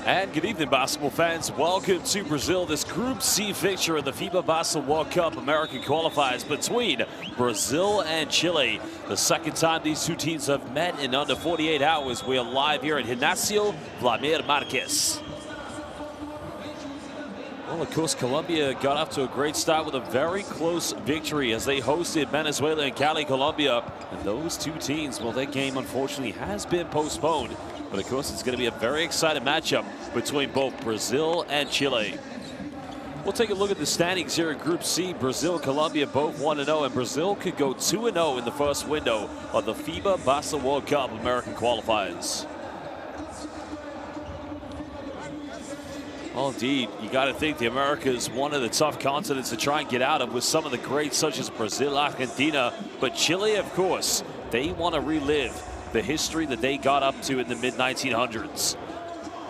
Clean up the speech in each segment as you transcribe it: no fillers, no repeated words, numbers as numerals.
And good evening, basketball fans. Welcome to Brazil. This Group C fixture of the FIBA Basketball World Cup American Qualifiers between Brazil and Chile. The second time these two teams have met in under 48 hours. We are live here at Ginásio Vladimir Marques. Well, of course, Colombia got off to a great start with a very close victory as they hosted Venezuela and Cali, Colombia. And those two teams, well, their game unfortunately has been postponed. But of course, it's going to be a very exciting matchup between both Brazil and Chile. We'll take a look at the standings here in Group C. Brazil, Colombia both 1-0, and Brazil could go 2-0 in the first window of the FIBA Basketball World Cup American Qualifiers. Well, indeed, you got to think the Americas, one of the tough continents to try and get out of with some of the greats such as Brazil, Argentina, but Chile, of course, they want to relive the history that they got up to in the mid-1900s.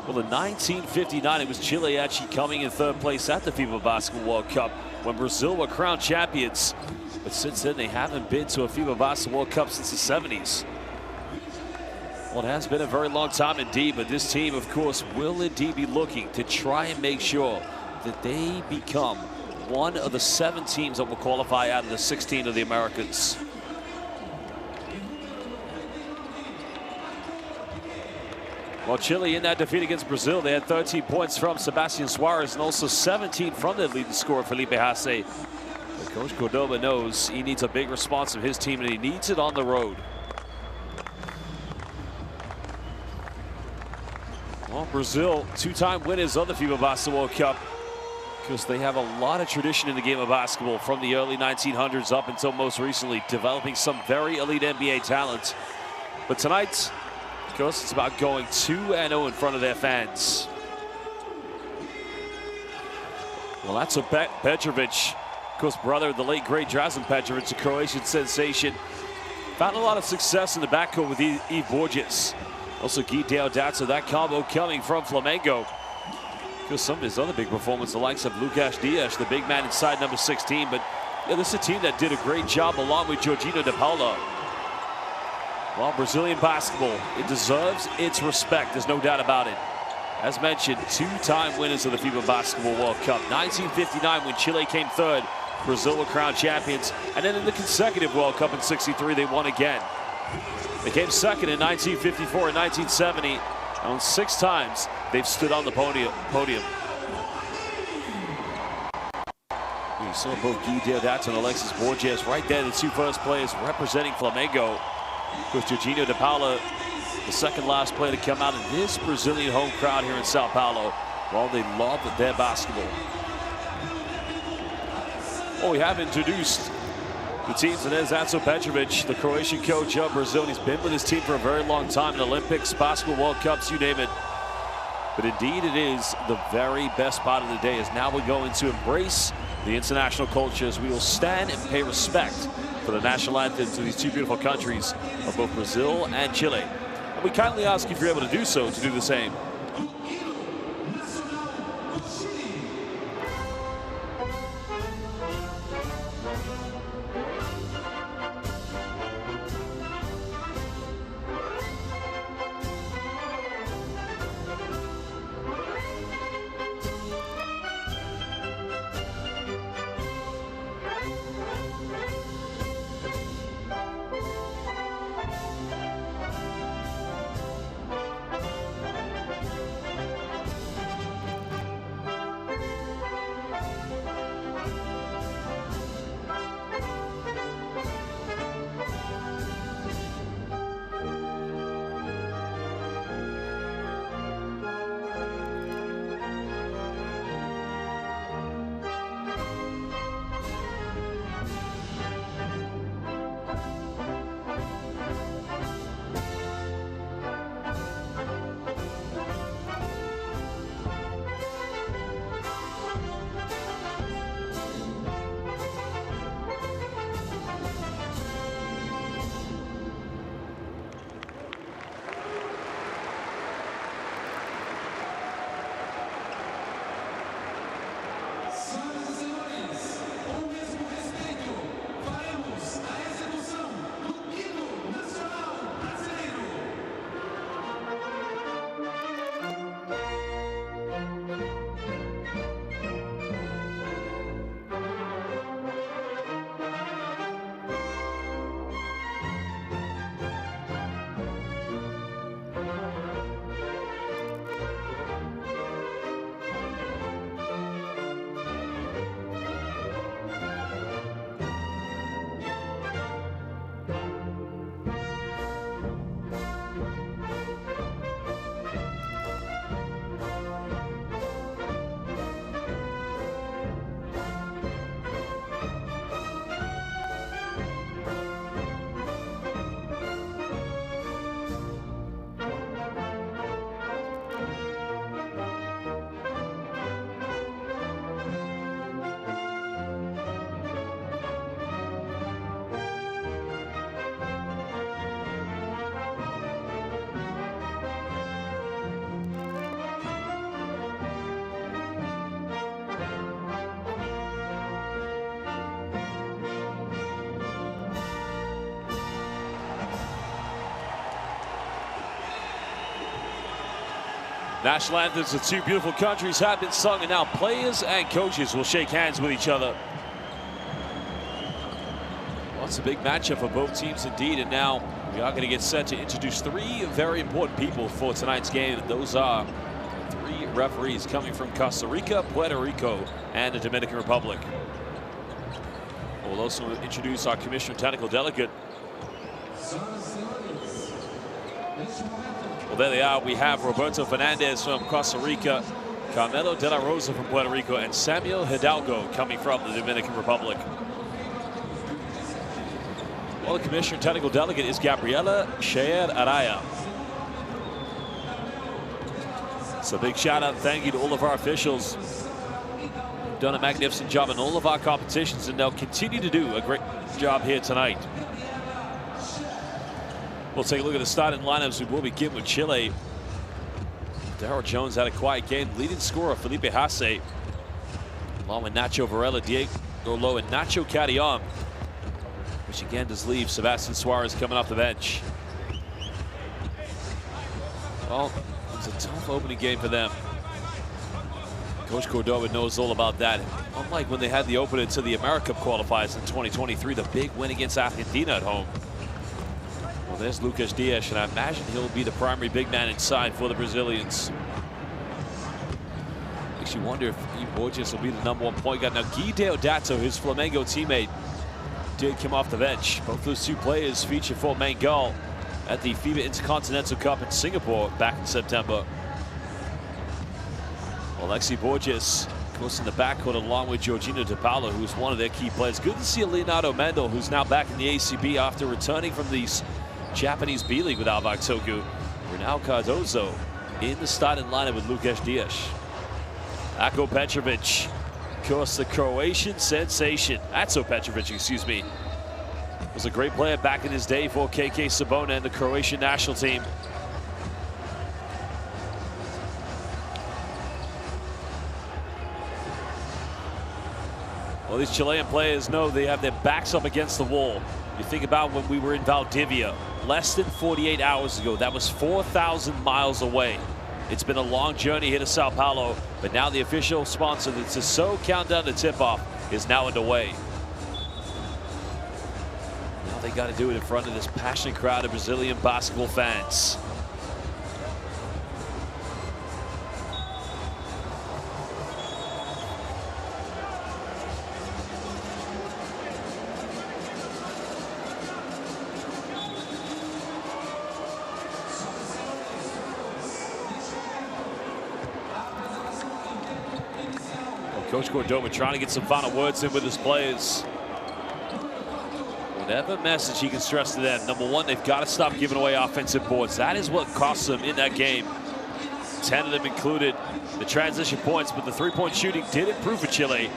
Well, in 1959, it was Chile actually coming in third place at the FIBA Basketball World Cup when Brazil were crowned champions. But since then, they haven't been to a FIBA Basketball World Cup since the 70s. Well, it has been a very long time indeed, but this team, of course, will indeed be looking to try and make sure that they become one of the 7 teams that will qualify out of the 16 of the Americas. Well, Chile in that defeat against Brazil, they had 13 points from Sebastian Suarez and also 17 from their leading scorer, Felipe Hasse. But Coach Cordoba knows he needs a big response from his team, and he needs it on the road. Well, Brazil, 2-time winners of the FIBA Basketball World Cup, because they have a lot of tradition in the game of basketball from the early 1900s up until most recently, developing some very elite NBA talent. But tonight, of course, it's about going 2-0 in front of their fans. Well, that's Petrovic, of course, brother of the late great Drazen Petrovic, a Croatian sensation. Found a lot of success in the backcourt with Yves Borges. Also, Guy Deodato, that combo coming from Flamengo. Because some of his other big performance, the likes of Lucas Dias, the big man inside number 16. But yeah, this is a team that did a great job along with Jorginho de Paula. Well, Brazilian basketball, it deserves its respect. There's no doubt about it. As mentioned, 2-time winners of the FIBA Basketball World Cup. 1959, when Chile came third, Brazil were crowned champions. And then in the consecutive World Cup in '63, they won again. They came second in 1954 and 1970. And 6 times they've stood on the podium. You saw both Guy Deodato and Alexis Borges right there, the 2 first players representing Flamengo. Of course, Jorginho de Paula, the second last player to come out of this Brazilian home crowd here in Sao Paulo. Well, they love their basketball. Well, we have introduced the teams, and there's Drazen Petrovic, the Croatian coach of Brazil. He's been with his team for a very long time in Olympics, Basketball World Cups, you name it. But indeed, it is the very best part of the day, as now we're going to embrace the international culture as we will stand and pay respect for the national anthems of these two beautiful countries of both Brazil and Chile. And we kindly ask if you're able to do so to do the same. National anthems of two beautiful countries have been sung, and now players and coaches will shake hands with each other. Well, it's a big matchup for both teams indeed, and now we are going to get set to introduce three very important people for tonight's game. And those are three referees coming from Costa Rica, Puerto Rico, and the Dominican Republic. We'll also introduce our Commissioner Technical Delegate. Well, there they are. We have Roberto Fernandez from Costa Rica, Carmelo de la Rosa from Puerto Rico, and Samuel Hidalgo coming from the Dominican Republic. Well, the Commissioner Technical Delegate is Gabriela Sheer Araya. So big shout out and thank you to all of our officials. They've done a magnificent job in all of our competitions, and they'll continue to do a great job here tonight. We'll take a look at the starting lineups. We will begin with Chile. Darryl Jones had a quiet game. Leading scorer Felipe Hasse, along with Nacho Varela, Diego Lowe, and Nacho Carrion, which again does leave Sebastian Suarez coming off the bench. Well, it was a tough opening game for them. Coach Cordoba knows all about that. Unlike when they had the opener to the America Cup qualifiers in 2023, the big win against Argentina at home. Well, there's Lucas Dias, and I imagine he'll be the primary big man inside for the Brazilians. Makes you wonder if Yves Borges will be the #1 point guard. Now, Guy Deodato, his Flamengo teammate, did come off the bench. Both those two players featured for Mangal at the FIBA Intercontinental Cup in Singapore back in September. Well, Alexi Borges, of course, in the backcourt along with Jorginho de Paula, who's one of their key players. Good to see Leonardo Mendel, who's now back in the ACB after returning from these Japanese B-League with Alvak Toku. Renal Cardozo in the starting lineup with Lucas Dias. Ako Petrovic, of course, the Croatian sensation. Atso Petrovic, excuse me, was a great player back in his day for KK Sabona and the Croatian national team. Well, these Chilean players know they have their backs up against the wall. You think about when we were in Valdivia less than 48 hours ago. That was 4,000 miles away. It's been a long journey here to Sao Paulo, but now the official sponsor, the Tissot countdown to tip-off, is now underway. Now they got to do it in front of this passionate crowd of Brazilian basketball fans. Coach Cordoba trying to get some final words in with his players. Whatever message he can stress to them. #1, they've got to stop giving away offensive boards. That is what cost them in that game. 10 of them included the transition points, but the three-point shooting did improve for Chile.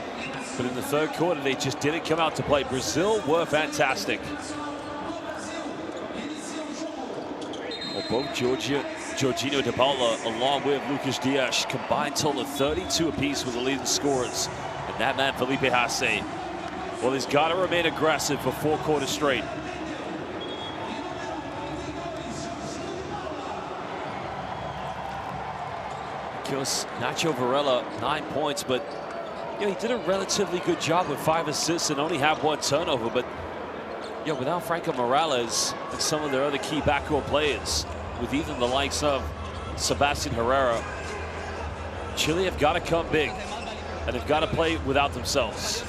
But in the third quarter, they just didn't come out to play. Brazil were fantastic. Well, both Jorginho de Paula, along with Lucas Dias, combined total of 32 apiece with the leading scorers. And that man, Felipe Hasse, well, he's got to remain aggressive for 4 quarters straight. Because Nacho Varela, 9 points, but you know, he did a relatively good job with 5 assists and only had 1 turnover. But you know, without Franco Morales and some of their other key backcourt players, with even the likes of Sebastian Herrera, Chile have got to come big, and they've got to play without themselves.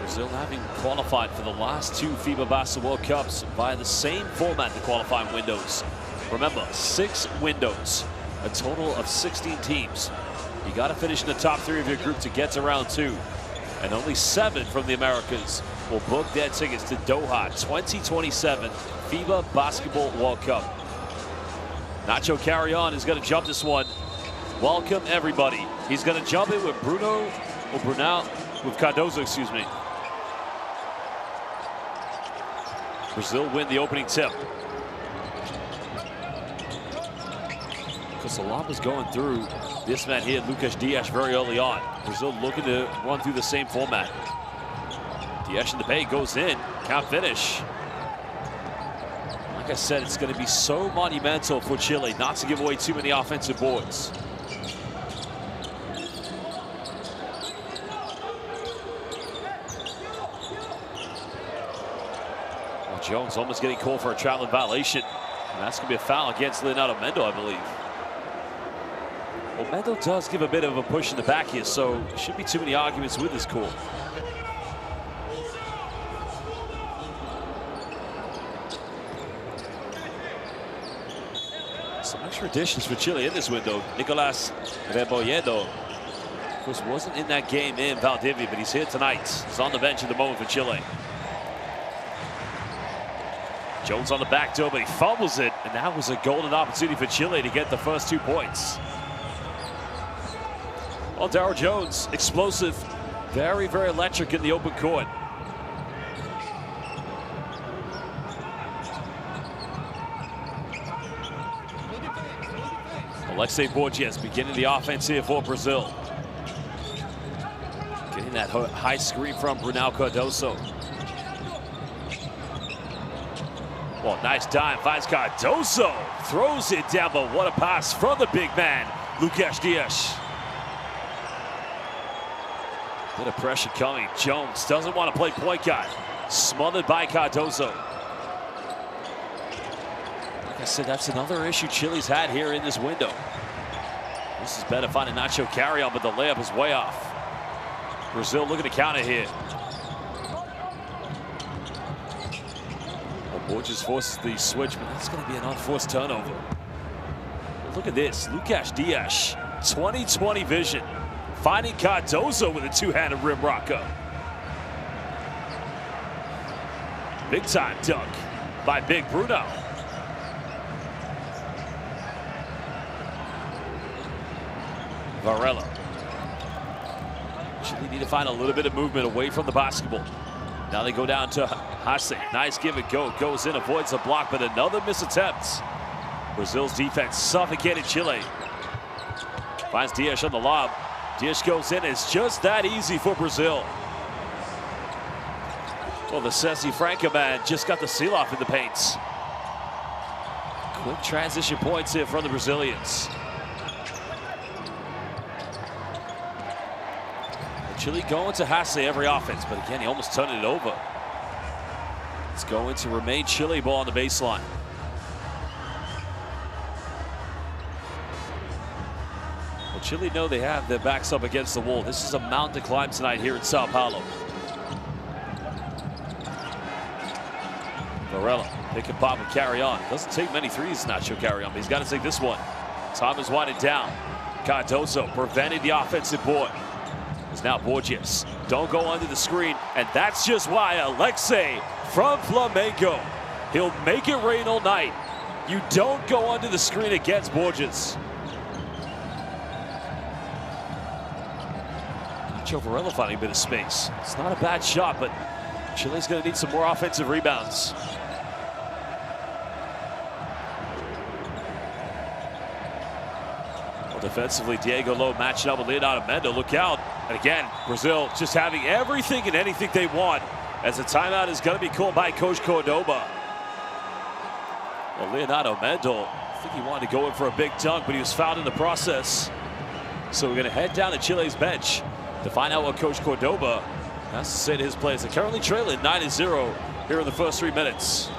Brazil having qualified for the last 2 FIBA Basketball World Cups via the same format, the qualifying windows. Remember, 6 windows, a total of 16 teams. You got to finish in the top 3 of your group to get to round 2. And only 7 from the Americas will book their tickets to Doha 2027 FIBA Basketball World Cup. Nacho Carrion is going to jump this one. Welcome, everybody. He's going to jump in with with Cardozo, excuse me. Brazil win the opening tip. Salam was going through this man here, Lucas Dias, very early on. Brazil looking to run through the same format. Dias in the paint, goes in, can't finish. Like I said, it's going to be so monumental for Chile not to give away too many offensive boards. Well, Jones almost getting called for a traveling violation. And that's going to be a foul against Leonardo Mendo, I believe. Well, Mendo does give a bit of a push in the back here, so shouldn't be too many arguments with this call. Some extra additions for Chile in this window. Nicolas Rebolledo, of course, wasn't in that game in Valdivia, but he's here tonight. He's on the bench at the moment for Chile. Jones on the back door, but he fumbles it, and that was a golden opportunity for Chile to get the first 2 points. Well, Darryl Jones, explosive, very, very electric in the open court. Alexei Borges beginning the offense here for Brazil. Getting that high screen from Brunão Cardoso. Well, nice dime, finds Cardoso. Throws it down, but what a pass from the big man, Lucas Dias. Bit of pressure coming. Jones doesn't want to play point guard. Smothered by Cardoso. Like I said, that's another issue Chile's had here in this window. This is better finding Nacho carry on, but the layup is way off. Brazil looking to counter here. Well, Borges forces the switch, but that's going to be an unforced turnover. But look at this, Lucas Dias, 20/20 vision, finding Cardoso with a two-handed rim rocker. Big time dunk by Big Bruno. Varela. Chile need to find a little bit of movement away from the basketball. Now they go down to Hase. Nice give and go. Goes in, avoids a block, but another miss attempt. Brazil's defense suffocated Chile. Finds Dias on the lob. Dias goes in. It's just that easy for Brazil. Well, the Ceci Franca man just got the seal off in the paints. Quick transition points here from the Brazilians. Chile going to Hase every offense, but again, he almost turned it over. It's going to remain Chile ball on the baseline. Well, Chile know they have their backs up against the wall. This is a mountain to climb tonight here in Sao Paulo. Varela, pick and pop and carry on. Doesn't take many threes, Nacho carry on, but he's got to take this one. Time is winding down. Cardoso prevented the offensive board. It's now Borges. Don't go under the screen, and that's just why Alexei from Flamengo. He'll make it rain all night. You don't go under the screen against Borges. Nacho Varela finding a bit of space. It's not a bad shot, but Chile's going to need some more offensive rebounds. Well, defensively, Diego Lowe matching up with Leonardo Mendo. Look out. And again, Brazil just having everything and anything they want, as the timeout is going to be called by Coach Cordoba. Well, Leonardo Mendo, I think he wanted to go in for a big dunk, but he was fouled in the process. So we're going to head down to Chile's bench to find out what Coach Cordoba has to say to his players. They're currently trailing 9-0 here in the first 3 minutes.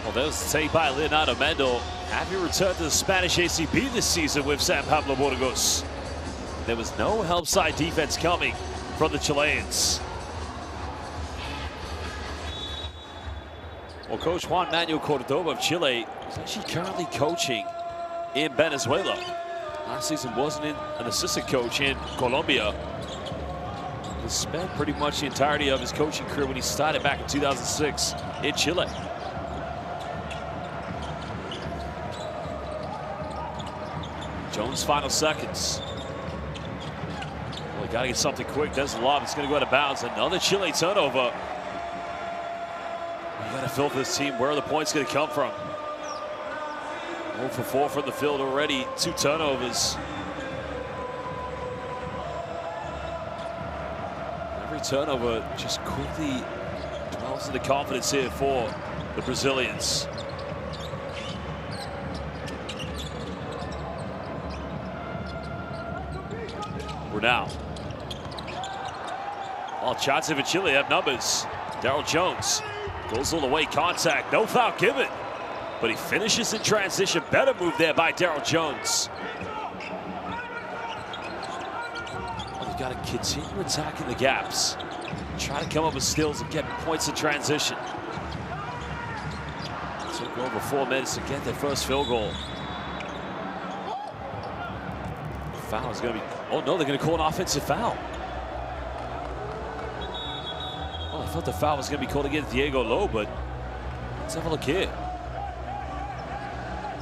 Well, there was the take by Leonardo Mendel. Having returned to the Spanish ACB this season with San Pablo Burgos. There was no help side defense coming from the Chileans. Well, Coach Juan Manuel Cordoba of Chile is actually currently coaching in Venezuela. Last season wasn't an assistant coach in Colombia. He spent pretty much the entirety of his coaching career when he started back in 2006 in Chile. Jones' final seconds. Well, got to get something quick. There's a lob. It's going to go out of bounds. Another Chile turnover. You got to feel for this team. Where are the points going to come from? 0 for 4 from the field already. 2 turnovers. Every turnover just quickly dwells into confidence here for the Brazilians. Now, all shots of Chile have numbers. Daryl Jones goes all the way, contact, no foul given, but he finishes in transition. Better move there by Daryl Jones. Well, you've got to continue attacking the gaps, try to come up with steals and get points in transition. It took over 4 minutes to get their first field goal. Foul is going to be, oh no, they're going to call an offensive foul. Well, I thought the foul was going to be called against Diego Lowe, but let's have a look here.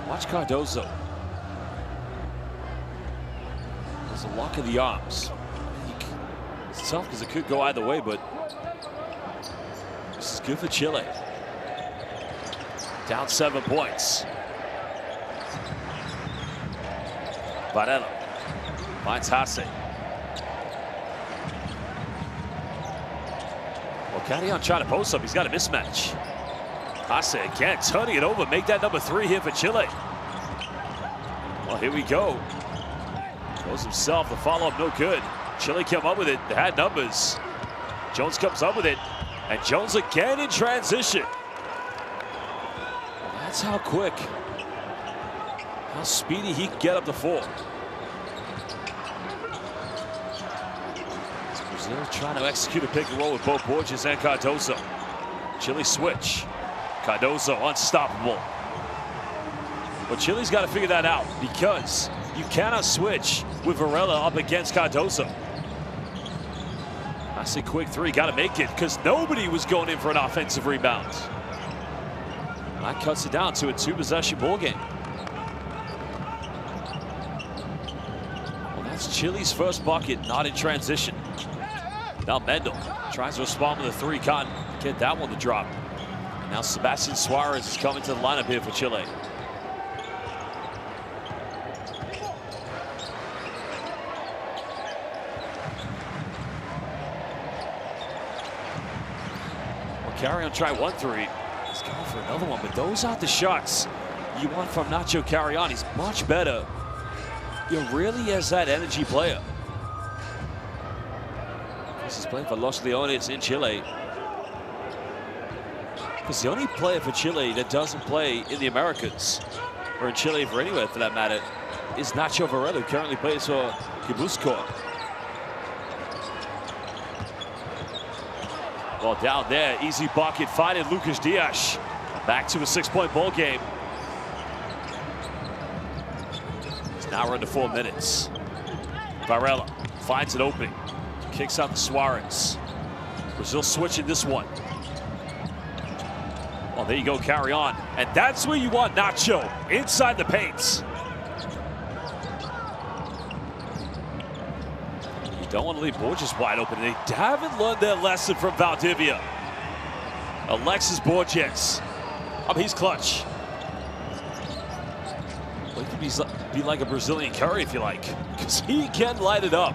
Watch Cardozo. There's a lock of the arms. It's tough because it could go either way, but this is good for Chile. Down 7 points. Varela. Finds Hasse. Well, Carrion trying to post up. He's got a mismatch. Hasse again turning it over. Make that number 3 here for Chile. Well, here we go. Goes himself. The follow-up no good. Chile came up with it. They had numbers. Jones comes up with it. And Jones again in transition. That's how quick, how speedy he can get up the 4. Brazil trying to execute a pick and roll with both Borges and Cardozo. Chile switch. Cardozo unstoppable. But Chile's got to figure that out because you cannot switch with Varela up against Cardozo. I say quick 3, got to make it because nobody was going in for an offensive rebound. That cuts it down to a 2-possession ball game. Well, that's Chile's first bucket, not in transition. Now Mendel tries to respond with a 3, can't get that one to drop. And now Sebastian Suarez is coming to the lineup here for Chile. Well, Carrion try 1-3. He's going for another one, but those aren't the shots you want from Nacho Carrion. He's much better. He really is that energy player. This is playing for Los Leones in Chile. Because the only player for Chile that doesn't play in the Americas, or in Chile for anywhere for that matter, is Nacho Varela, who currently plays for Gipuzkoa. Well, down there, easy bucket, finding Lucas Dias. Back to a 6-point ball game. It's now under 4 minutes. Varela finds it open. Kicks out to Suarez. Brazil switching this one. Well, there you go, Carrion. And that's where you want Nacho, inside the paints. You don't want to leave Borges wide open. They haven't learned their lesson from Valdivia. Alexis Borges. He's clutch. Well, he could be like a Brazilian Curry if you like, because he can light it up.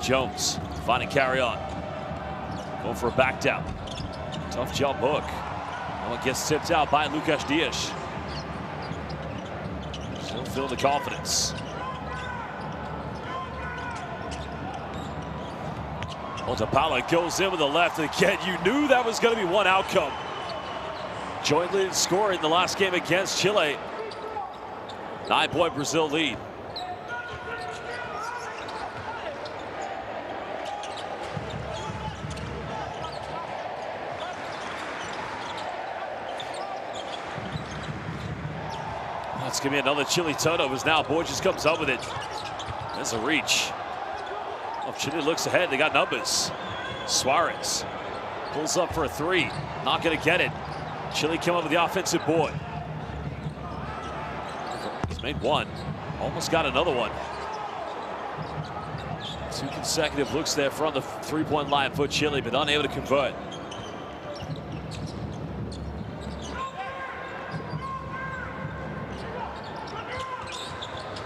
Jones finding Carrion. Going for a back down. Tough jump hook. No one gets tipped out by Lucas Dias. Still feeling the confidence. Well, DePaula goes in with the left, and again, you knew that was going to be one outcome. Joint leading scorer in the last game against Chile. 9-point Brazil lead. It's going to be another Chile turnovers now. Borges comes up with it. There's a reach. Oh, Chile looks ahead. They got numbers. Suarez pulls up for a three. Not going to get it. Chile came up with the offensive board. He's made one. Almost got another one. 2 consecutive looks there from the three-point line for Chile, but unable to convert.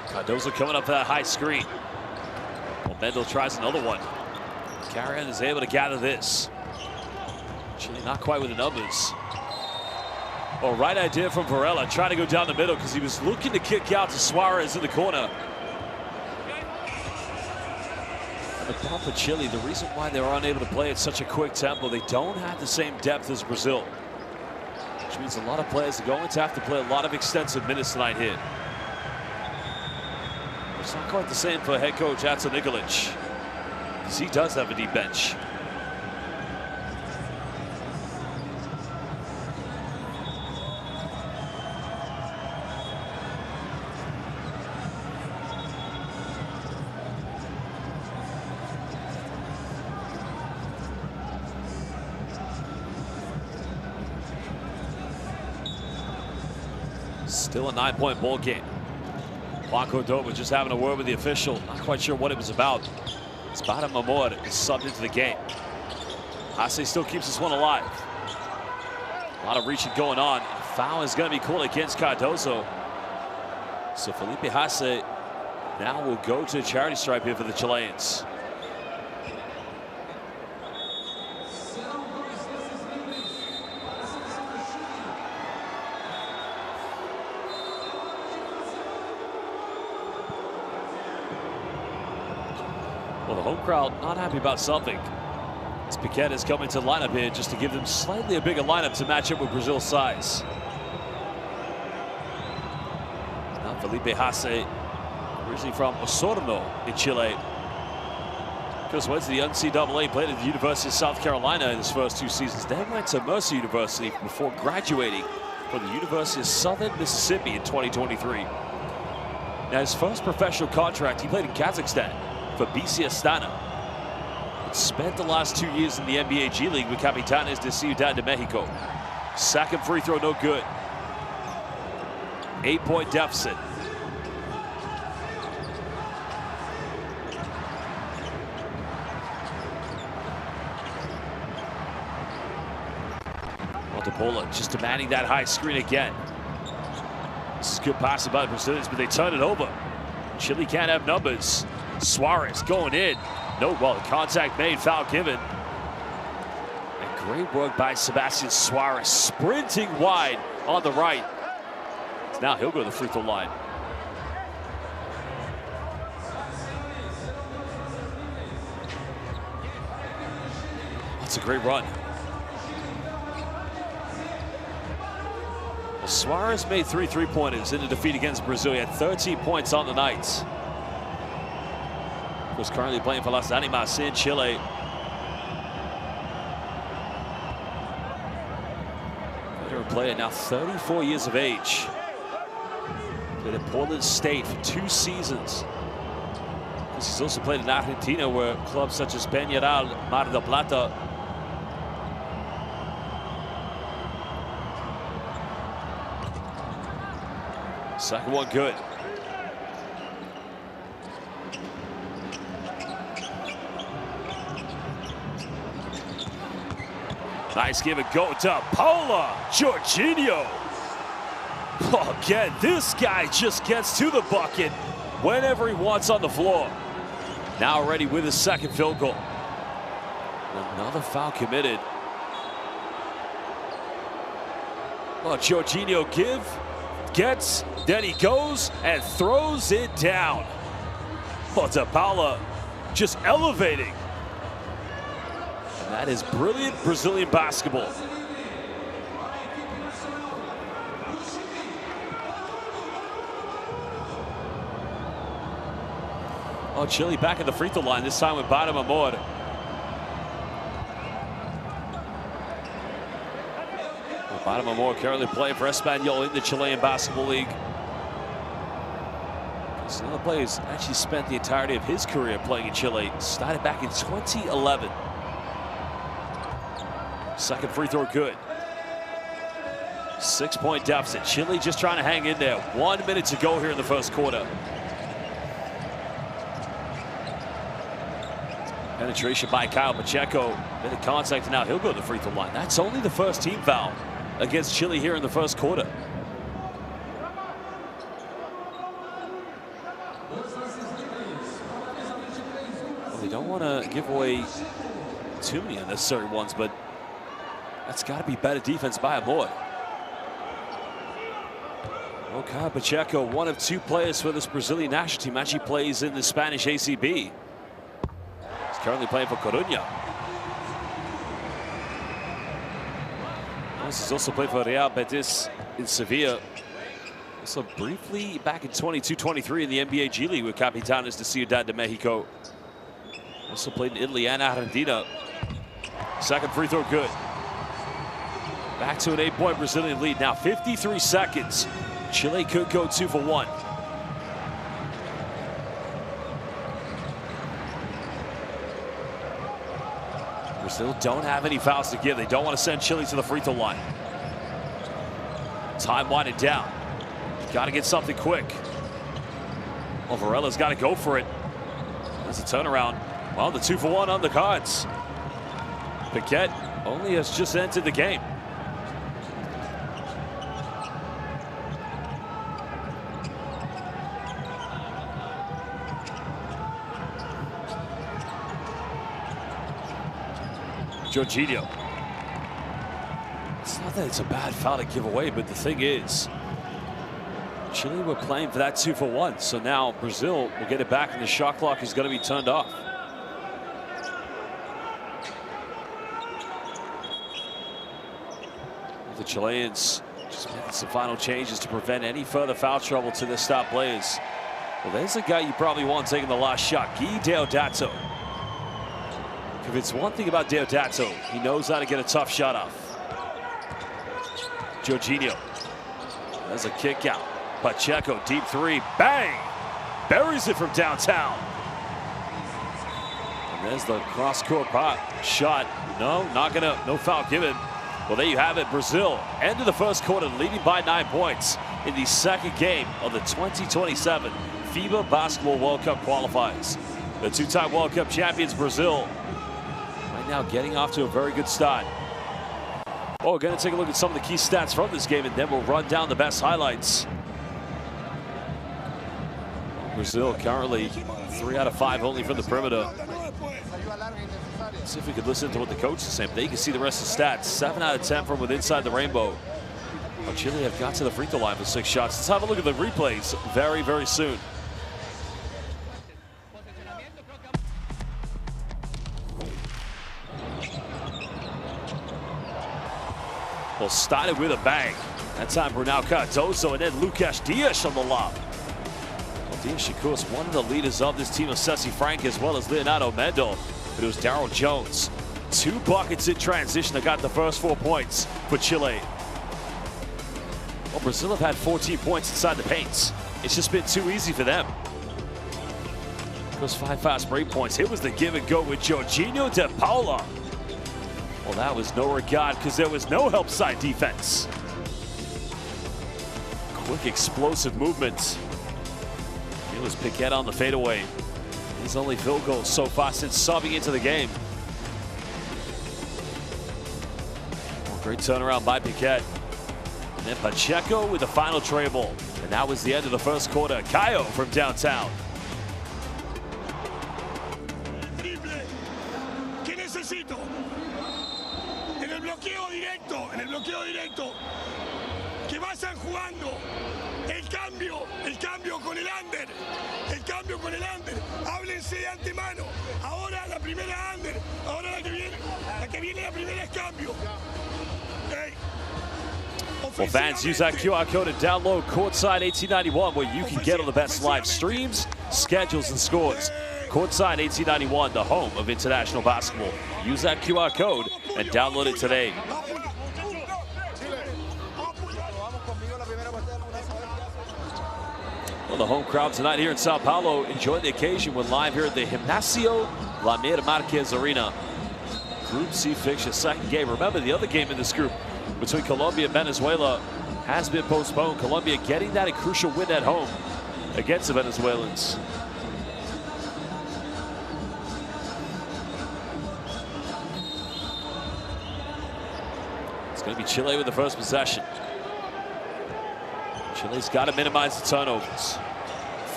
Cardozo coming up for that high screen. Well, Mendel tries another one. Carrion is able to gather this. Chile not quite with the numbers. Oh, right idea from Varela. Trying to go down the middle because he was looking to kick out to Suarez in the corner. And the problem for Chile, the reason why they were unable to play at such a quick tempo, they don't have the same depth as Brazil. Which means a lot of players are going to have to play a lot of extensive minutes tonight here. It's not quite the same for head coach Ato Nikolic, because he does have a deep bench. Still a 9-point ball game. Juan Cordoba just having a word with the official. Not quite sure what it was about. Spada Mamor is subbed into the game. Hasse still keeps this one alive. A lot of reaching going on. Foul is going to be called against Cardozo. So Felipe Hasse now will go to the charity stripe here for the Chileans. Well, the home crowd not happy about something. As Piquet is coming to the lineup here just to give them slightly a bigger lineup to match up with Brazil's size. Now Felipe Hasse, originally from Osorno in Chile. Goes went to the NCAA, played at the University of South Carolina in his first 2 seasons. Then went to Mercer University before graduating from the University of Southern Mississippi in 2023. Now his first professional contract, he played in Kazakhstan for BC Astana. Spent the last 2 years in the NBA G League with Capitanes de Ciudad de Mexico. Second free throw, no good. 8-point deficit. Montepola just demanding that high screen again. This is good passing by the Brazilians, but they turn it over. Chile can't have numbers. Suarez going in. No, well, contact made, foul given. And great work by Sebastian Suarez, sprinting wide on the right. So now he'll go to the free throw line. That's a great run. Well, Suarez made 3 3-pointers in the defeat against Brazil. He had 13 points on the night. Was currently playing for Las Animas in Chile. Veteran player, now 34 years of age. Played at Portland State for 2 seasons. He's also played in Argentina, where clubs such as Peñarol, Mar del Plata. Second one good. Nice give and go to Paula Jorginho. Oh, again, this guy just gets to the bucket whenever he wants on the floor. Now ready with his second field goal. Another foul committed. Well, Jorginho gets, then he goes and throws it down. Well, to Paula just elevating That is brilliant Brazilian basketball. Oh, Chile back at the free throw line, this time with Bada Mamor. Bada Mamor currently playing for Espanyol in the Chilean Basketball League. It's another player who's actually spent the entirety of his career playing in Chile. Started back in 2011. Second free throw good. 6-point deficit. Chile just trying to hang in there. 1 minute to go here in the first quarter. Penetration by Kyle Pacheco. Bit of contact, and now he'll go to the free throw line. That's only the first team foul against Chile here in the first quarter. Well, they don't want to give away too many unnecessary ones, but that's got to be better defense by Amor. Well, Kyle Pacheco, one of two players for this Brazilian national team, actually plays in the Spanish ACB. He's currently playing for Coruña. He's also played for Real Betis in Sevilla. Also briefly back in 22-23 in the NBA G League with Capitanes de Ciudad de Mexico. Also played in Italy and Argentina. Second free throw good. Back to an 8-point Brazilian lead. Now 53 seconds. Chile could go 2 for 1. Brazil don't have any fouls to give. They don't want to send Chile to the free throw line. Time winding down. Got to get something quick. Well, Varela's got to go for it. That's a turnaround. Well, the 2 for 1 on the cards. Paquette only has just entered the game. Jorginho. It's not that it's a bad foul to give away, but the thing is, Chile were playing for that 2 for 1. So now Brazil will get it back, and the shot clock is going to be turned off. The Chileans just making some final changes to prevent any further foul trouble to their star players. Well, there's a guy you probably want taking the last shot, Guy Deodato. If it's one thing about Deodato, he knows how to get a tough shot off. Jorginho. There's a kick out. Pacheco, deep three, bang! Buries it from downtown. And there's the cross-court shot. No, no foul given. Well, there you have it. Brazil, end of the first quarter, leading by 9 points in the second game of the 2027 FIBA Basketball World Cup qualifiers. The two-time World Cup champions, Brazil, right now getting off to a very good start. Well, we're going to take a look at some of the key stats from this game, and then we'll run down the best highlights. Brazil currently 3 out of 5 only from the perimeter. Let's see if we could listen to what the coach is saying, but they can see the rest of the stats. 7 out of 10 from within inside the rainbow. Well, Chile have got to the free throw line for 6 shots. Let's have a look at the replays very, very soon. Well, started with a bang. That time Brunel Cardoso and then Lucas Dias on the lob. Well, Dias, of course, one of the leaders of this team of Ceci Frank as well as Leonardo Mendel. But it was Darryl Jones. 2 buckets in transition that got the first 4 points for Chile. Well, Brazil have had 14 points inside the paints. It's just been too easy for them. Those 5 fast break points. It was the give and go with Jorginho de Paula. Well, that was no regard because there was no help side defense. Quick, explosive movements. It was Paquette on the fadeaway. His only field goal so far since subbing into the game. Well, great turnaround by Paquette. And then Pacheco with the final tray ball. And that was the end of the first quarter. Caio from downtown. En el bloqueo directo, que vayan jugando el cambio con el under, háblense de antemano, ahora la primera under, ahora la que viene, la que viene la primera es cambio. Well, fans, use that QR code and download Courtside 1891, where you can get all the best live streams, schedules, and scores. Courtside 1891, the home of international basketball. Use that QR code and download it today. Well, the home crowd tonight here in Sao Paulo enjoying the occasion. We're live here at the Gimnasio Lamir Marquez Arena. Group C fixture, second game. Remember, the other game in this group between Colombia and Venezuela has been postponed. Colombia getting that a crucial win at home against the Venezuelans. It's going to be Chile with the first possession. Chile's got to minimize the turnovers.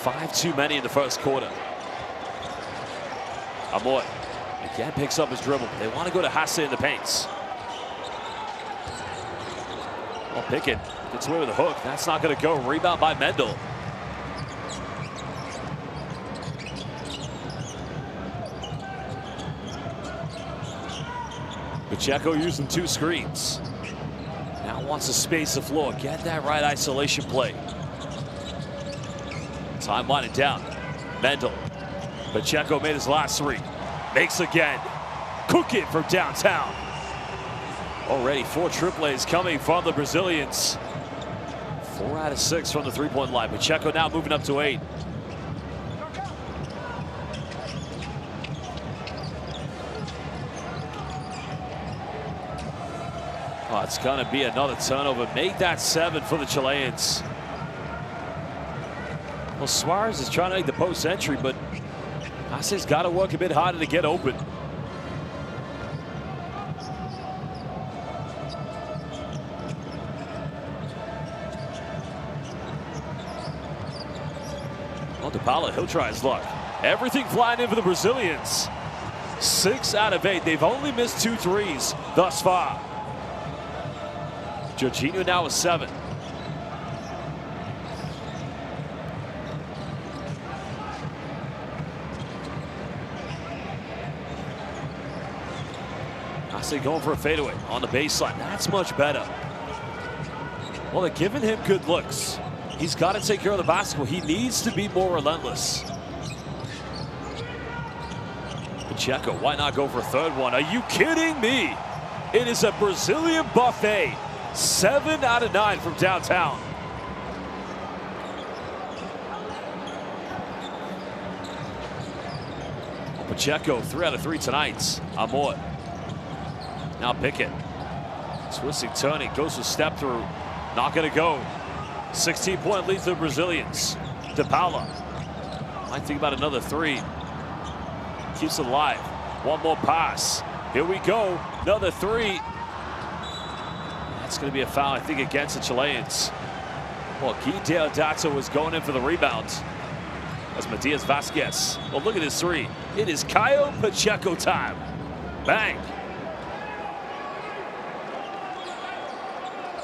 5 too many in the first quarter. Amor again picks up his dribble. They want to go to Hasse in the paints. Well, Pickett gets away with a hook. That's not going to go. Rebound by Mendel. Pacheco using 2 screens. Now wants to space the floor. Get that right isolation play. Time winding down. Mendel. Pacheco made his last 3. Makes again. Cook it from downtown. Already 4 triplets coming from the Brazilians. 4 out of 6 from the 3-point line. Pacheco now moving up to 8. Oh, it's going to be another turnover. Make that 7 for the Chileans. Well, Suarez is trying to make the post entry, but Hasse's got to work a bit harder to get open. Well, DePaula, he'll try his luck. Everything flying in for the Brazilians. 6 out of 8. They've only missed 2 threes thus far. Jorginho now with 7. Hasse going for a fadeaway on the baseline. That's much better. Well, they're giving him good looks. He's got to take care of the basketball. He needs to be more relentless. Pacheco, why not go for a 3rd one? Are you kidding me? It is a Brazilian buffet. 7 out of 9 from downtown. Pacheco, 3 out of 3 tonight. Amor. Now Pickett. Twisting, turning, goes for step through. Not going to go. 16-point lead to the Brazilians. DePaula. Might think about another 3. Keeps it alive. One more pass. Here we go. Another 3. That's going to be a foul, I think, against the Chileans. Well, Guy Deodato was going in for the rebound. That's Matias Vasquez. Well, look at this 3. It is Caio Pacheco time. Bang.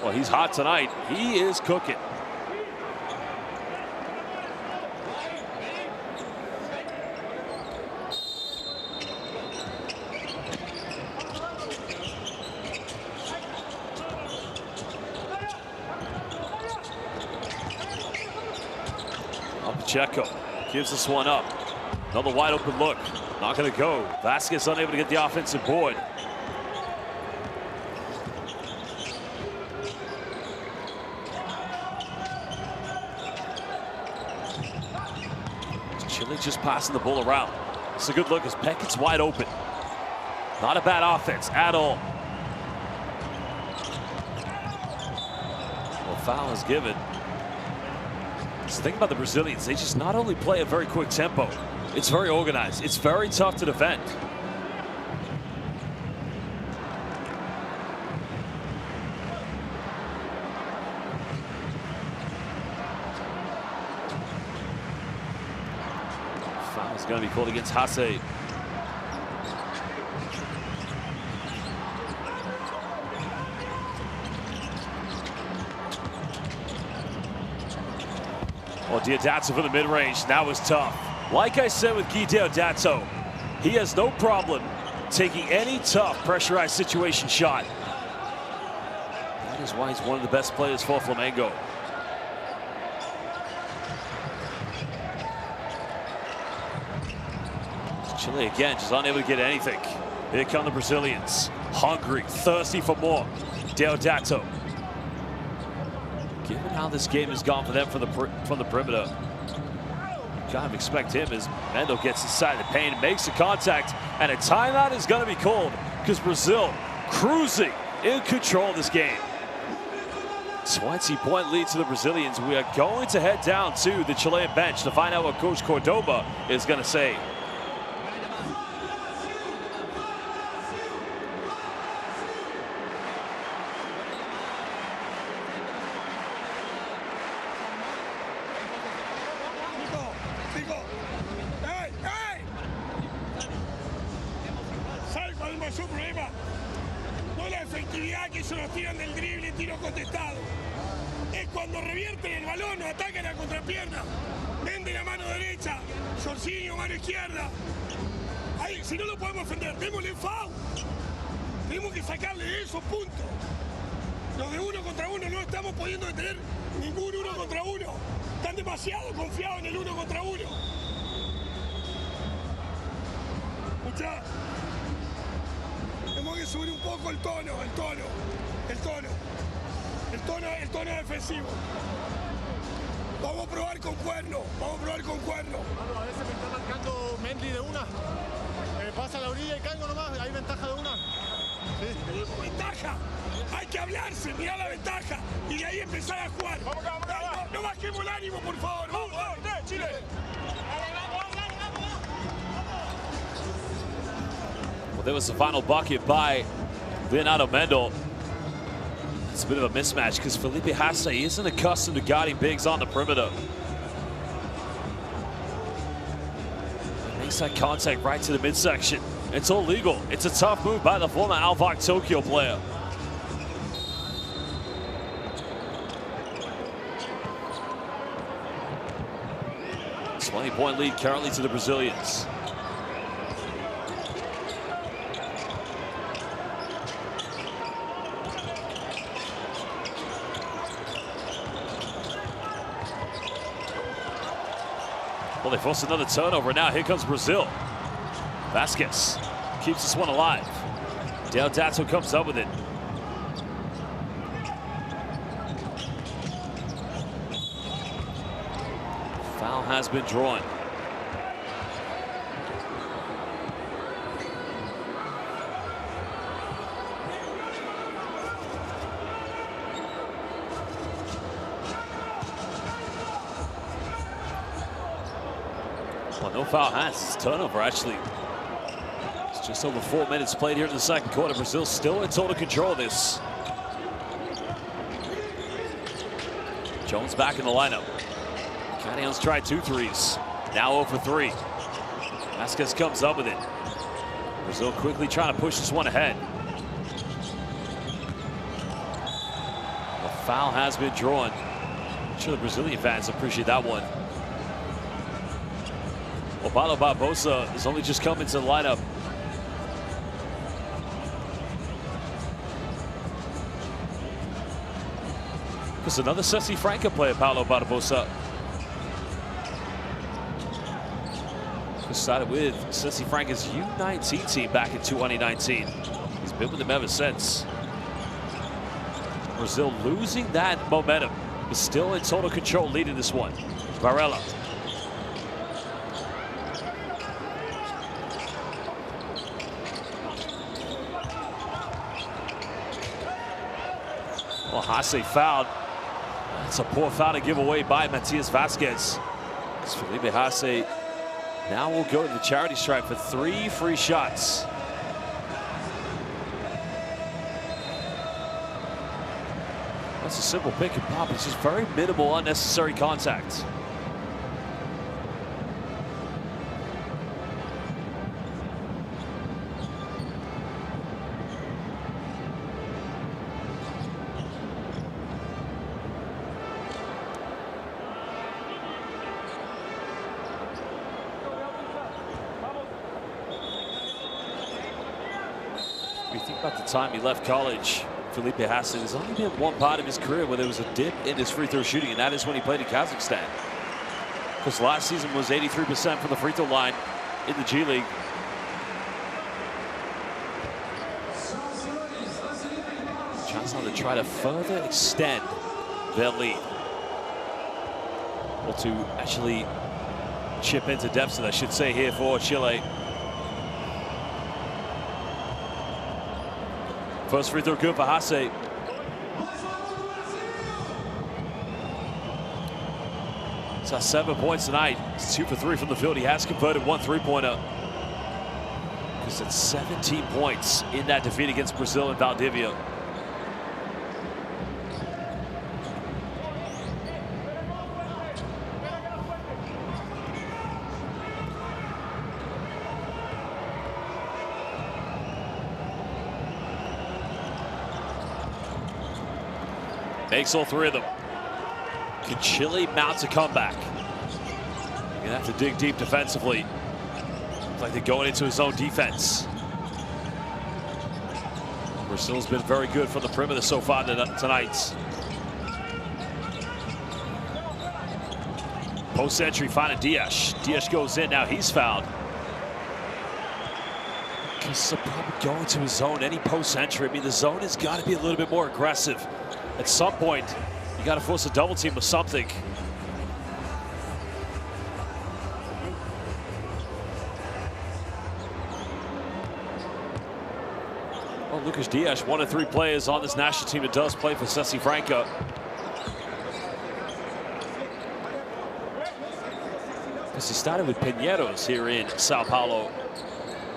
Well, he's hot tonight. He is cooking. Pacheco gives this one up. Another wide open look. Not going to go. Vasquez unable to get the offensive board. Chile just passing the ball around. It's a good look as Pickett's wide open. Not a bad offense at all. Well, foul is given. The thing about the Brazilians, they just not only play a very quick tempo, it's very organized. It's very tough to defend. Foul is going to be called against Hasse. Well, Deodato for the mid-range. That was tough. Like I said with Guy Deodato, he has no problem taking any tough pressurized situation shot. That is why he's one of the best players for Flamengo. Chile again, just unable to get anything. Here come the Brazilians. Hungry, thirsty for more. Deodato. Given how this game has gone for them from the perimeter, kind of expect him as Mendel gets inside the paint and makes the contact, and a timeout is going to be called because Brazil cruising in control of this game. 20-point lead to the Brazilians. We are going to head down to the Chilean bench to find out what Coach Cordoba is going to say. ¿Sabe cuál es el mayor problema? No la efectividad que ellos nos tiran del drible y tiro contestado. Es cuando revierten el balón o atacan a contrapierna. Vende la mano derecha, Jorginho mano izquierda. Ahí, si no lo podemos defender, démosle foul. Tenemos que sacarle esos puntos. Los de uno contra uno no estamos pudiendo detener ningún uno contra uno. Están demasiado confiados en el uno contra uno. Escuchá, tenemos que subir un poco el tono defensivo. Vamos a probar con cuerno, A veces me está marcando Mendy de una. Pasa a la orilla y caigo nomás, hay ventaja de una. Sí. Tenemos ventaja, hay que hablarse, mirá la ventaja y de ahí empezar a jugar. Vamos acá. No bajemos el ánimo, por favor. Vamos, Chile. Well, there was the final bucket by Leonardo Mendel. It's a bit of a mismatch because Felipe Hasse isn't accustomed to guarding bigs on the perimeter. Makes that contact right to the midsection. It's all legal. It's a tough move by the former Alvac Tokyo player. It's 20-point lead currently to the Brazilians. Well, they forced another turnover. Now here comes Brazil. Vasquez keeps this one alive. Deodato comes up with it. Foul has been drawn. Well, no foul has. It's turnover, actually. It's just over 4 minutes played here in the second quarter. Brazil still in total control of this. Jones back in the lineup. Canion's tried 2 threes. Now 0 for 3. Vasquez comes up with it. Brazil quickly trying to push this one ahead. The foul has been drawn. I'm sure the Brazilian fans appreciate that one. Well, Paulo Barbosa has only just come into the lineup. Because another Ceci Franca player, Paulo Barbosa. Started with Ceci Franca's U19 team back in 2019. He's been with them ever since. Brazil losing that momentum, but still in total control, leading this one. Varela. Well, Hasse fouled. That's a poor foul to give away by Matias Vasquez. Because Felipe Hasse now will go to the charity stripe for 3 free shots. That's a simple pick and pop. It's just very minimal unnecessary contact. you think about the time he left college, Felipe Hassan, there's only been one part of his career where there was a dip in his free throw shooting, and that is when he played in Kazakhstan. Because last season was 83% from the free throw line in the G League. Chance now to try to further extend their lead, or to actually chip into deficit, I should say, here for Chile. First free throw good for Hasse. He's got 7 points tonight. He's 2 for 3 from the field. He has converted 1 3-pointer. He's at 17 points in that defeat against Brazil in Valdivia. Makes all 3 of them. Can Chile mount a comeback? You're gonna have to dig deep defensively. Looks like they're going into his own defense. Brazil's been very good from the perimeter so far tonight. Post entry, finding Dias. Dias goes in, now he's fouled. He's probably going to his zone, any post entry. I mean, the zone has got to be a little bit more aggressive. At some point, you got to force a double team or something. Well, Lucas Dias, 1 of 3 players on this national team that does play for Ceci Franca. Because he started with Pinheiros here in Sao Paulo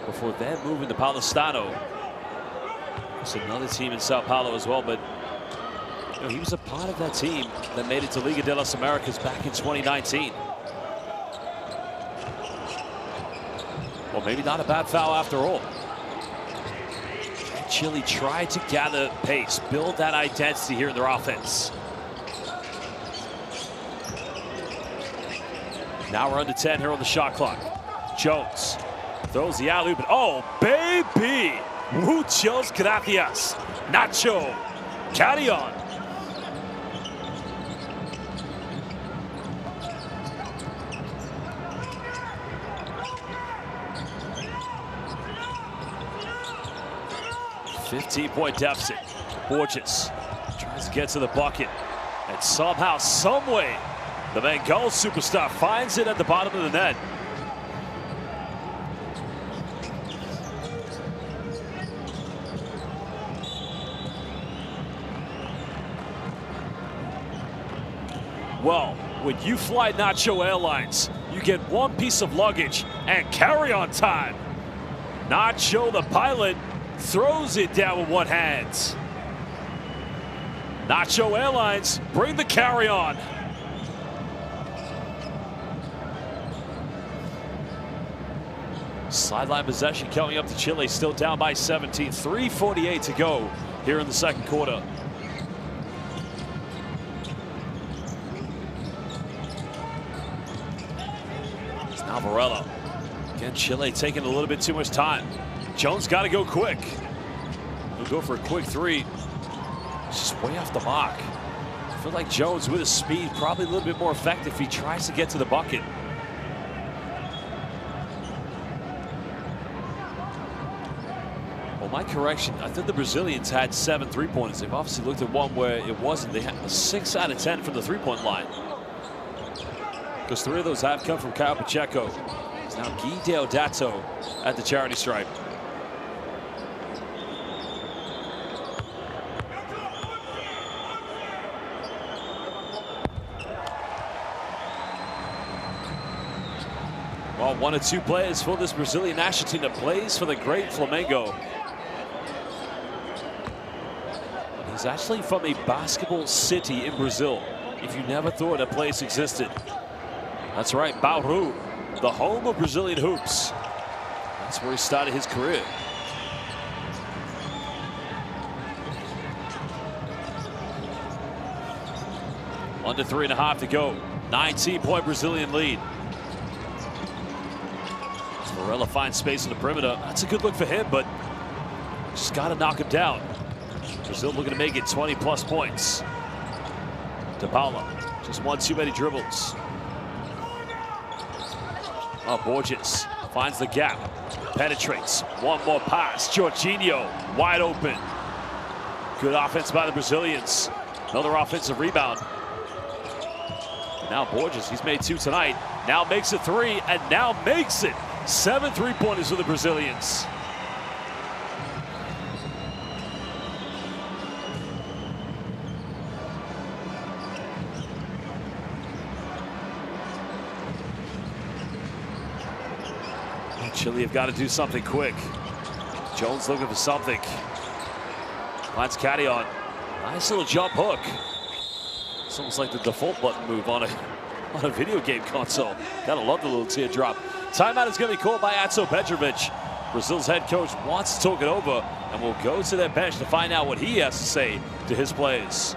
before then moving to Palestano. It's another team in Sao Paulo as well, but you know, he was a part of that team that made it to Liga de las Americas back in 2019. Well, maybe not a bad foul after all. Chile tried to gather pace, build that identity here in their offense. Now we're under 10 here on the shot clock. Jones throws the alley-oop. Oh, baby! Muchos gracias. Nacho. Carry on. $15-point deficit. Borges tries to get to the bucket, and somehow, someway, the Bengal superstar finds it at the bottom of the net. Well, when you fly Nacho Airlines, you get one piece of luggage and carry-on time. Nacho, the pilot, throws it down with one hand. Nacho Airlines, bring the carry-on. Sideline possession coming up to Chile, still down by 17. 3:48 to go here in the second quarter. It's now Varela. Again, Chile taking a little bit too much time. Jones got to go quick. He'll go for a quick 3. It's just way off the mark. I feel like Jones, with his speed, probably a little bit more effective if he tries to get to the bucket. Well, my correction, I think the Brazilians had 7 3-pointers. They've obviously looked at one where it wasn't. They had a 6 out of 10 from the 3-point line. Because 3 of those have come from Kyle Pacheco. It's now Guy Deodato at the charity stripe. Well, 1 of 2 players for this Brazilian national team that plays for the great Flamengo. He's actually from a basketball city in Brazil, if you never thought a place existed. That's right, Bauru, the home of Brazilian hoops. That's where he started his career. Under 3.5 to go. 19-point Brazilian lead. Varela finds space in the perimeter. That's a good look for him, but Just got to knock him down. Brazil looking to make it 20+ points. De Paula, just one too many dribbles. Oh, Borges finds the gap, penetrates. One more pass, Jorginho wide open. Good offense by the Brazilians. Another offensive rebound. And now Borges, he's made 2 tonight. Now makes it 3, and now makes it 7 3-pointers for the Brazilians. Chile have got to do something quick. Jones looking for something. Finds Caddy on. Nice little jump hook. It's almost like the default button move on a video game console. Gotta love the little teardrop. Timeout is going to be called by Atso Petrovic. Brazil's head coach wants to talk it over and will go to their bench to find out what he has to say to his players.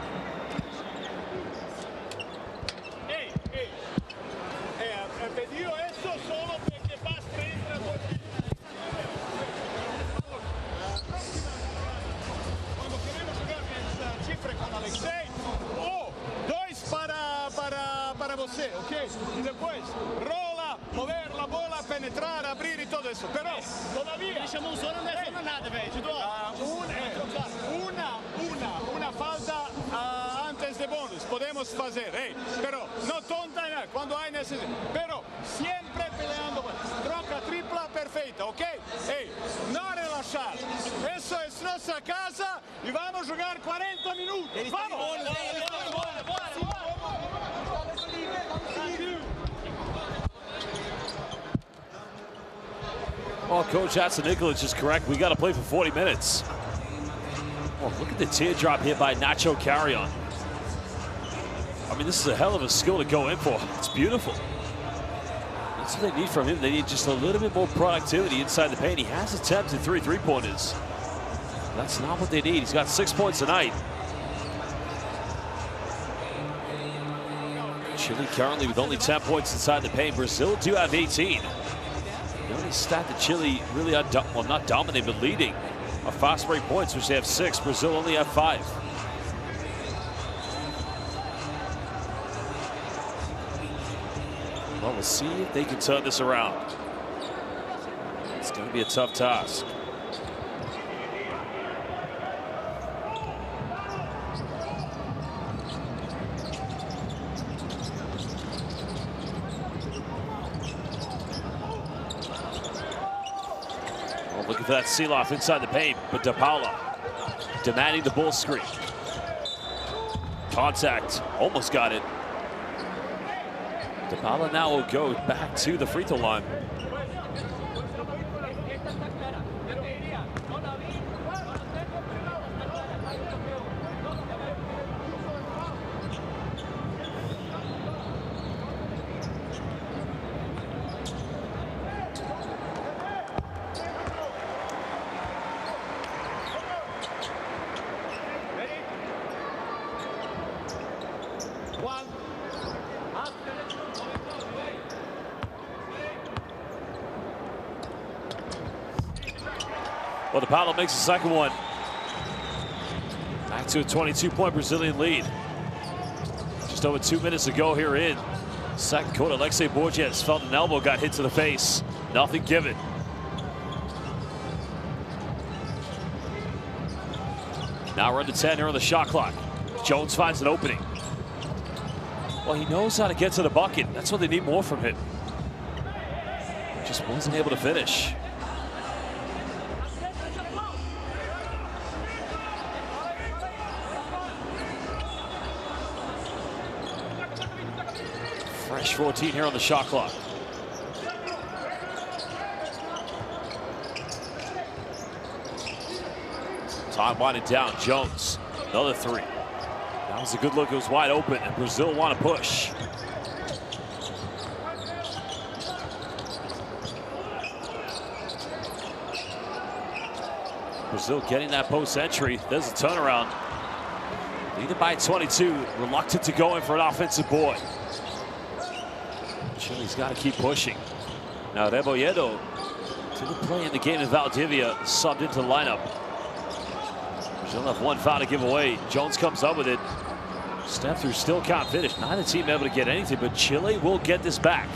Ok? E depois rola, mover la bola, penetrar, abrir e todo isso. Pero todavía. Ele chamou zona, não é zona nada, velho. Una falta antes de bônus. Podemos fazer, pero não tonta nada quando há necessidade. Pero sempre peleando. Troca tripla perfeita, ok? Não relaxar. Isso é nossa casa e vamos jogar 40 minutos. Vamos! Well, Coach Atso Nikolic is correct. We got to play for 40 minutes. Oh, look at the teardrop here by Nacho Carrion. I mean, this is a hell of a skill to go in for. It's beautiful. That's what they need from him. They need just a little bit more productivity inside the paint. He has attempted 3 3-pointers. That's not what they need. He's got 6 points tonight. Chile currently with only 10 points inside the paint. Brazil do have 18. The only stat that Chile really, well, not dominating, but leading are fast break points, which they have 6. Brazil only have 5. Well, we'll see if they can turn this around. It's going to be a tough task. Looking for that seal-off inside the paint, but De Paula demanding the ball screen. Contact, almost got it. De Paula now will go back to the free throw line. Well, De Paula makes the second one. Back to a 22-point Brazilian lead. Just over 2 minutes to go here in second quarter. Alexei Borges felt an elbow, got hit to the face. Nothing given. Now we're under 10 here on the shot clock. Jones finds an opening. Well, he knows how to get to the bucket. That's what they need more from him. Just wasn't able to finish. Fresh 14 here on the shot clock. Time winding down. Jones, another 3. That was a good look. It was wide open, and Brazil want to push. Brazil getting that post entry. There's a turnaround. Leading by 22. Reluctant to go in for an offensive board. Chile's got to keep pushing. Now Rebolledo to the play in the game in Valdivia, subbed into the lineup. She'll have one foul to give away. Jones comes up with it. Step through, still can't finish. Neither team able to get anything, but Chile will get this back.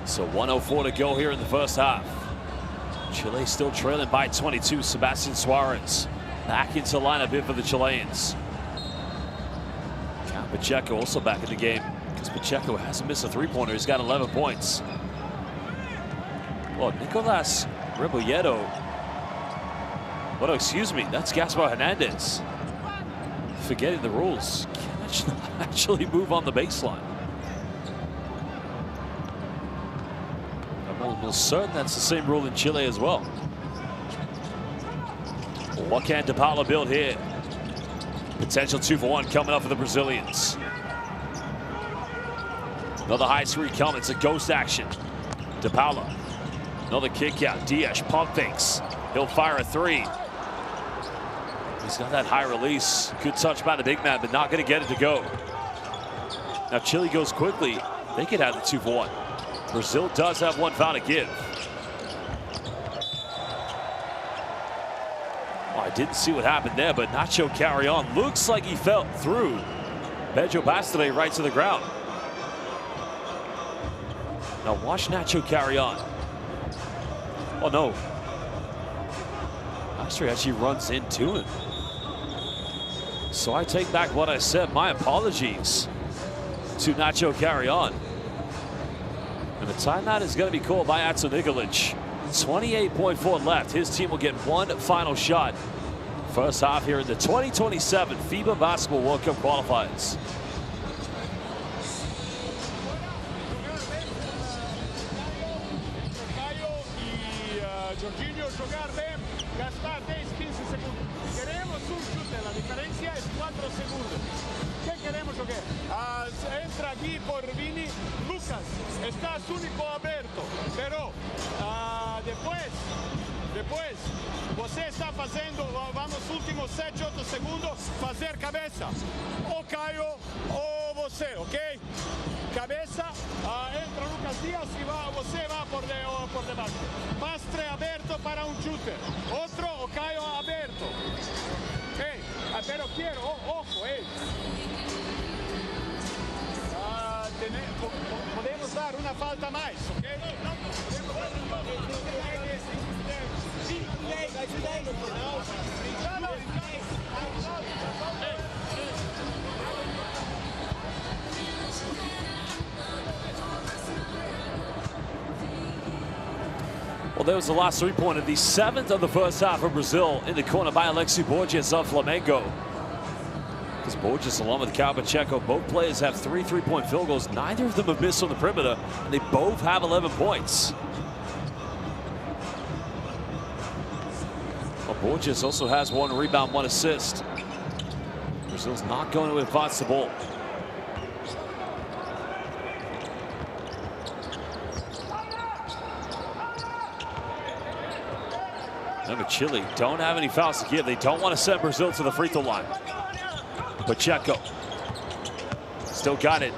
So 1:04 to go here in the first half. Chile still trailing by 22. Sebastian Suarez back into lineup here for the Chileans. Count Pacheco also back in the game because Pacheco hasn't missed a three-pointer. He's got 11 points. Well, Nicolas Rebolledo. Oh, no, excuse me. That's Gaspar Hernandez. Forgetting the rules. Can't actually move on the baseline. I'm almost certain that's the same rule in Chile as well. What can DePaula build here? Potential 2-for-1 coming up for the Brazilians. Another high screen coming. It's a ghost action. DePaula. Another kick out. Diaz pump fakes. He'll fire a three. He's got that high release. Good touch by the big man, but not going to get it to go. Now Chile goes quickly. They could have the 2-for-1. Brazil does have one foul to give. Oh, I didn't see what happened there, but Nacho Carrion looks like he fell through. Pedro Bastide right to the ground. Now watch Nacho Carrion. Oh no. Bastide actually runs into him. So I take back what I said. My apologies to Nacho Carrion. And the timeout is going to be called by Ato Nikolic. 28.4 left. His team will get one final shot. First half here in the 2027 FIBA Basketball World Cup Qualifiers. Jorginho jogar bem, gastar 10-15 segundos. Queremos chute, a diferencia es 4 segundos. ¿Qué queremos jogar? Entra aquí por Vini, Lucas, estás único aberto, pero depois, você está fazendo, vamos últimos 7-8 segundos, fazer cabeça. Ou Caio, ou você, ok? Cabeça, entra Lucas Dias e você vai por debaixo. Mastre aberto para chute. Outro, o Caio aberto. Ok? Pero quiero, ojo, podemos dar uma falta mais, ok? Well, there was the last three-pointer, the 7th of the first half for Brazil, in the corner by Alexi Borges of Flamengo. Because Borges, along with Cal Pacheco, both players have 3 three-point field goals. Neither of them have missed on the perimeter, and they both have 11 points. Well, Borges also has 1 rebound, 1 assist. Brazil's not going to advance the ball. Remember, Chile don't have any fouls to give. They don't want to send Brazil to the free throw line. Pacheco still got it.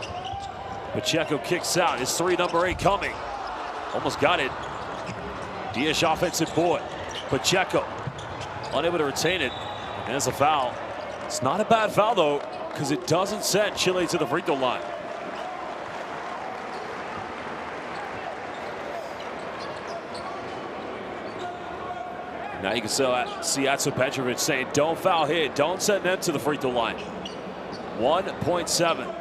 Pacheco kicks out. His three, number 8 coming. Almost got it. Diaz offensive board. Pacheco unable to retain it. And there's a foul. It's not a bad foul though, because it doesn't send Chile to the free throw line. Now you can see Ato Petrovic saying, don't foul here, don't send them to the free throw line. 1.7.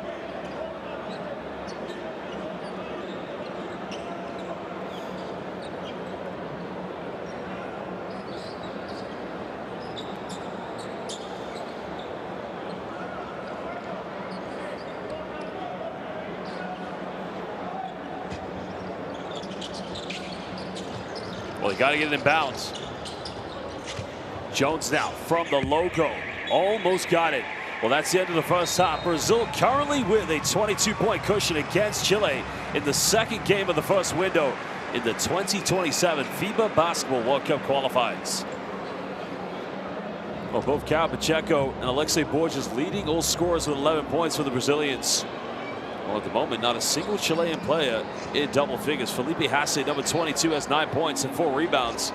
Well, you got to get it in bounds. Jones now from the logo. Almost got it. Well, that's the end of the first half. Brazil currently with a 22-point cushion against Chile in the second game of the first window in the 2027 FIBA Basketball World Cup qualifiers. Well, both Cal Pacheco and Alexei Borges leading all scorers with 11 points for the Brazilians. Well, at the moment, not a single Chilean player in double figures. Felipe Hasse, number 22, has 9 points and 4 rebounds.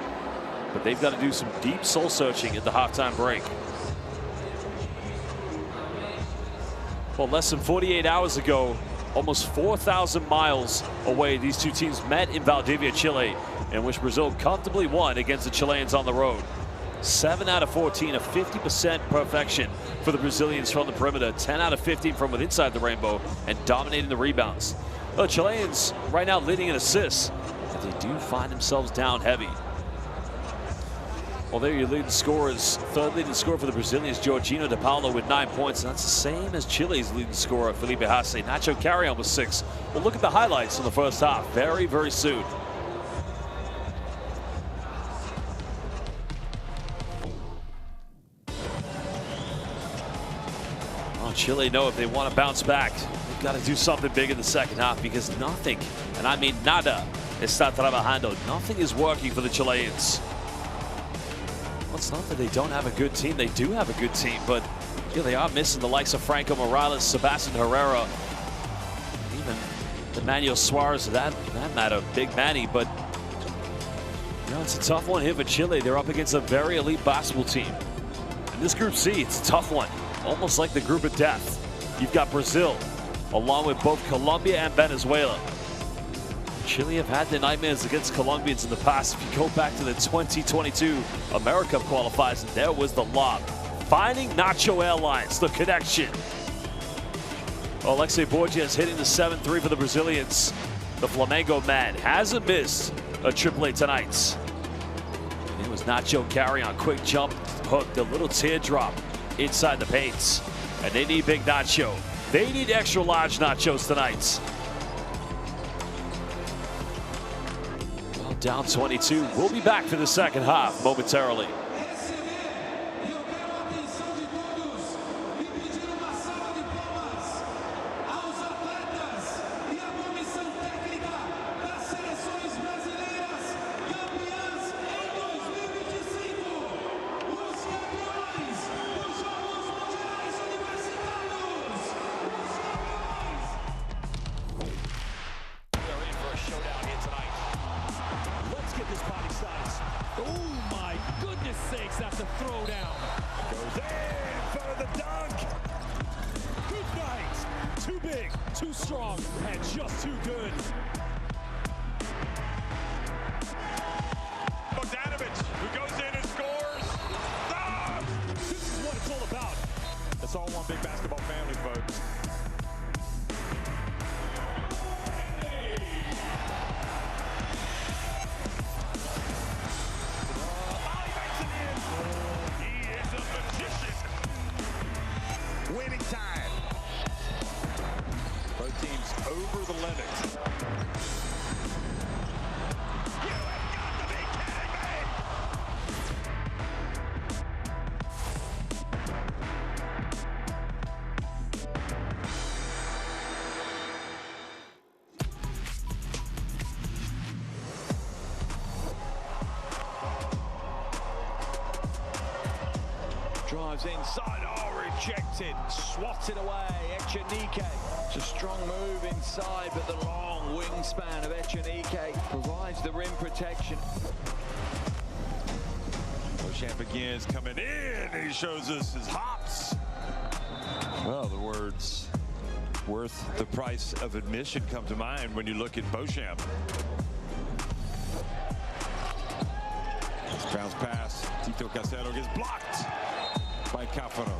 But they've got to do some deep soul searching at the halftime break. Well, less than 48 hours ago, almost 4,000 miles away, these two teams met in Valdivia, Chile, in which Brazil comfortably won against the Chileans on the road. 7 out of 14, a 50% perfection for the Brazilians from the perimeter, 10 out of 15 from within inside the rainbow, and dominating the rebounds. The Chileans right now leading in assists, but they do find themselves down heavy. Well, there your leading scorers. Third leading scorer for the Brazilians, Jorginho de Paulo, with 9 points. And that's the same as Chile's leading scorer, Felipe Hasse. Nacho Carrion with 6. We'll look at the highlights from the first half very, very soon. Well, Chile know if they want to bounce back, they've got to do something big in the second half, because nothing, and I mean nada, está trabajando. Nothing is working for the Chileans. Well, it's not that they don't have a good team. They do have a good team, but they are missing the likes of Franco Morales, Sebastian Herrera, even Emmanuel Suarez, for that matter, Big Manny. But it's a tough one here for Chile. They're up against a very elite basketball team. And this Group C, it's a tough one, almost like the group of death. You've got Brazil, along with both Colombia and Venezuela. Chile have had their nightmares against Colombians in the past. If you go back to the 2022 America qualifiers, and there was the lob. Finding Nacho Airlines, the connection. Alexei Borges hitting the 7-3 for the Brazilians. The Flamengo man hasn't missed a AAA tonight. It was Nacho Carrion, quick jump, hooked, a little teardrop inside the paints. And they need big Nacho. They need extra large nachos tonight. Down 22. We'll be back for the second half momentarily. Oh my goodness sakes, that's a throwdown. Goes in for the dunk. Good night. Too big, too strong, and just too good. Bogdanovic, who goes in and scores. Ah! This is what it's all about. It's all one big basketball family, folks. Winning time. Both teams over the limit. You have got to be kidding me! Drives inside, rejected, swatted away, Echenike. It's a strong move inside, but the long wingspan of Echenike provides the rim protection. Beauchamp begins coming in, he shows us his hops. Well, the words worth the price of admission come to mind when you look at Beauchamp. Bounce pass, Tito Castelo gets blocked by Cafaro.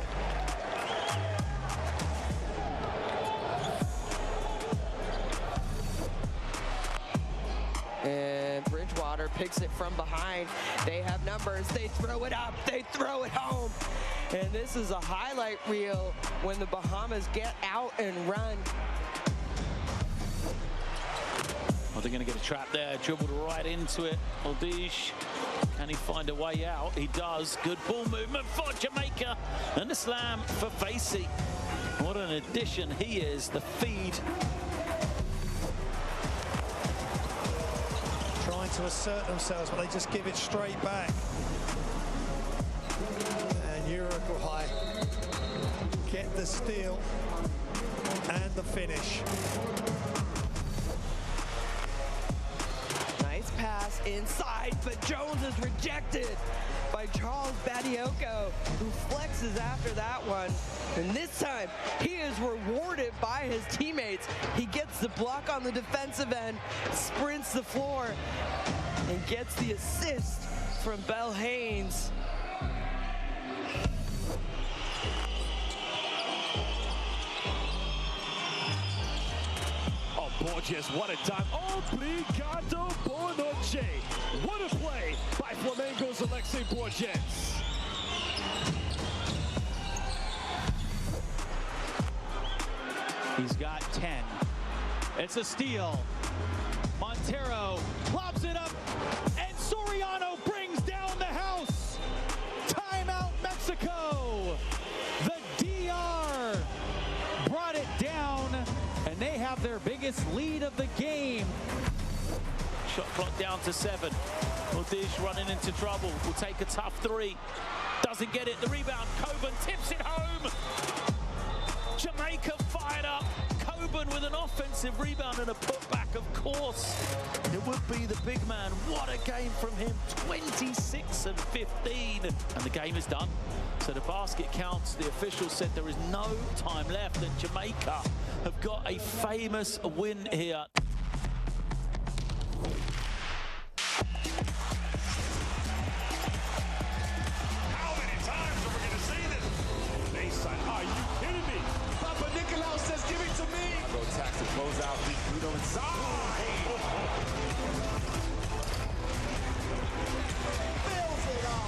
And Bridgewater picks it from behind. They have numbers. They throw it up. They throw it home. And this is a highlight reel when the Bahamas get out and run. Well, they're going to get a trap there. Dribbled right into it. Oldish Can he find a way out? He does. Good ball movement for Jamaica. And a slam for Facey. What an addition he is, the feed. Trying to assert themselves, but they just give it straight back. And Uruguay get the steal and the finish. Nice pass inside, but Jones is rejected by Charles Badioko, who flexes after that one. And this time, he is rewarded by his teammates. He gets the block on the defensive end, sprints the floor, and gets the assist from Bell Haynes. Oh, Borges, what a time. Obrigado, boa noche. What a play by Flamengo's Alexei Borges. He's got 10. It's a steal. Montero lobs it up, and Soriano brings down the house. Timeout, Mexico. The DR brought it down, and they have their biggest lead of the game. Shot clock down to 7. Modish running into trouble. Will take a tough 3. Doesn't get it. The rebound. Coburn tips it home. Jamaica fired up. Coburn with an offensive rebound and a putback, of course. It would be the big man. What a game from him. 26 and 15. And the game is done. So the basket counts. The official said there is no time left. And Jamaica have got a famous win here. How many times are we going to see this? Baseline. Are you kidding me? Papa Nicolau says, give it to me. I go tax and close out. We don't inside. Fills it up.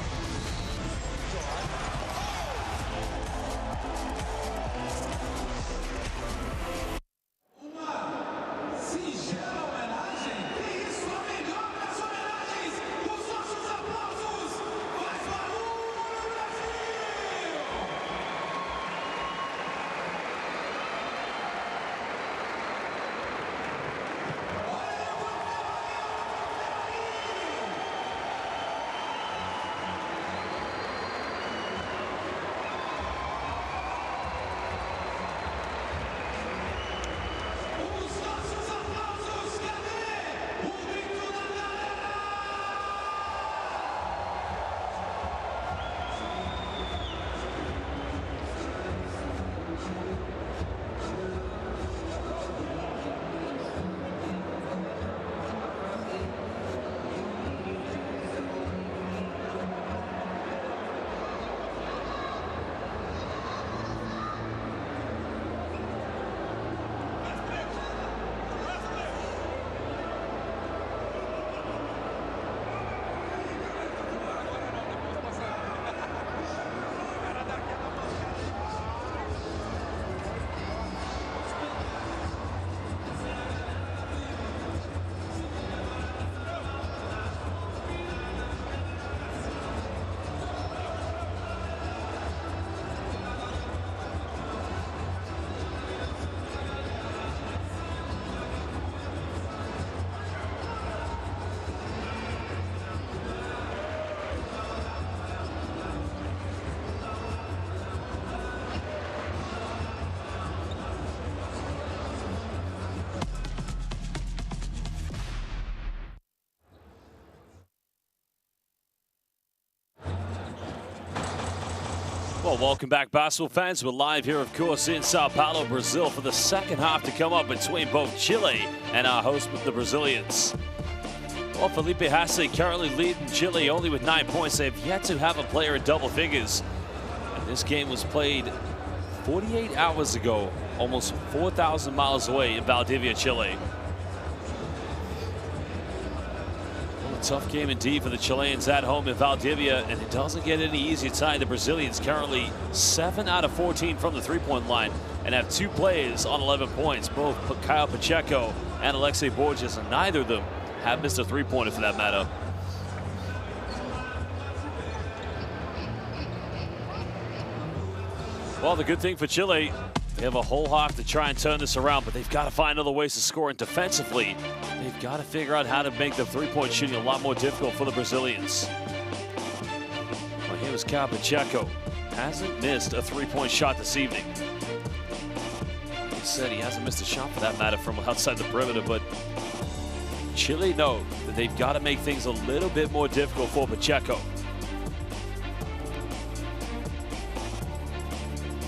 Well, welcome back, basketball fans. We're live here, of course, in Sao Paulo, Brazil, for the second half to come up between both Chile and our host, the Brazilians. Well, Felipe Hasse currently leading Chile only with 9 points. They've yet to have a player in double figures. And this game was played 48 hours ago, almost 4,000 miles away in Valdivia, Chile. Tough game indeed for the Chileans at home in Valdivia, and it doesn't get any easier tonight. The Brazilians currently 7 out of 14 from the three-point line and have 2 players on 11 points, both Kyle Pacheco and Alexei Borges, and neither of them have missed a three-pointer for that matter. Well, the good thing for Chile, they have a whole half to try and turn this around, but they've got to find other ways to score. And defensively, they've got to figure out how to make the three-point shooting a lot more difficult for the Brazilians. Well, here was Cal Pacheco. Hasn't missed a three-point shot this evening. He said he hasn't missed a shot for that matter from outside the perimeter, but Chile know that they've got to make things a little bit more difficult for Pacheco.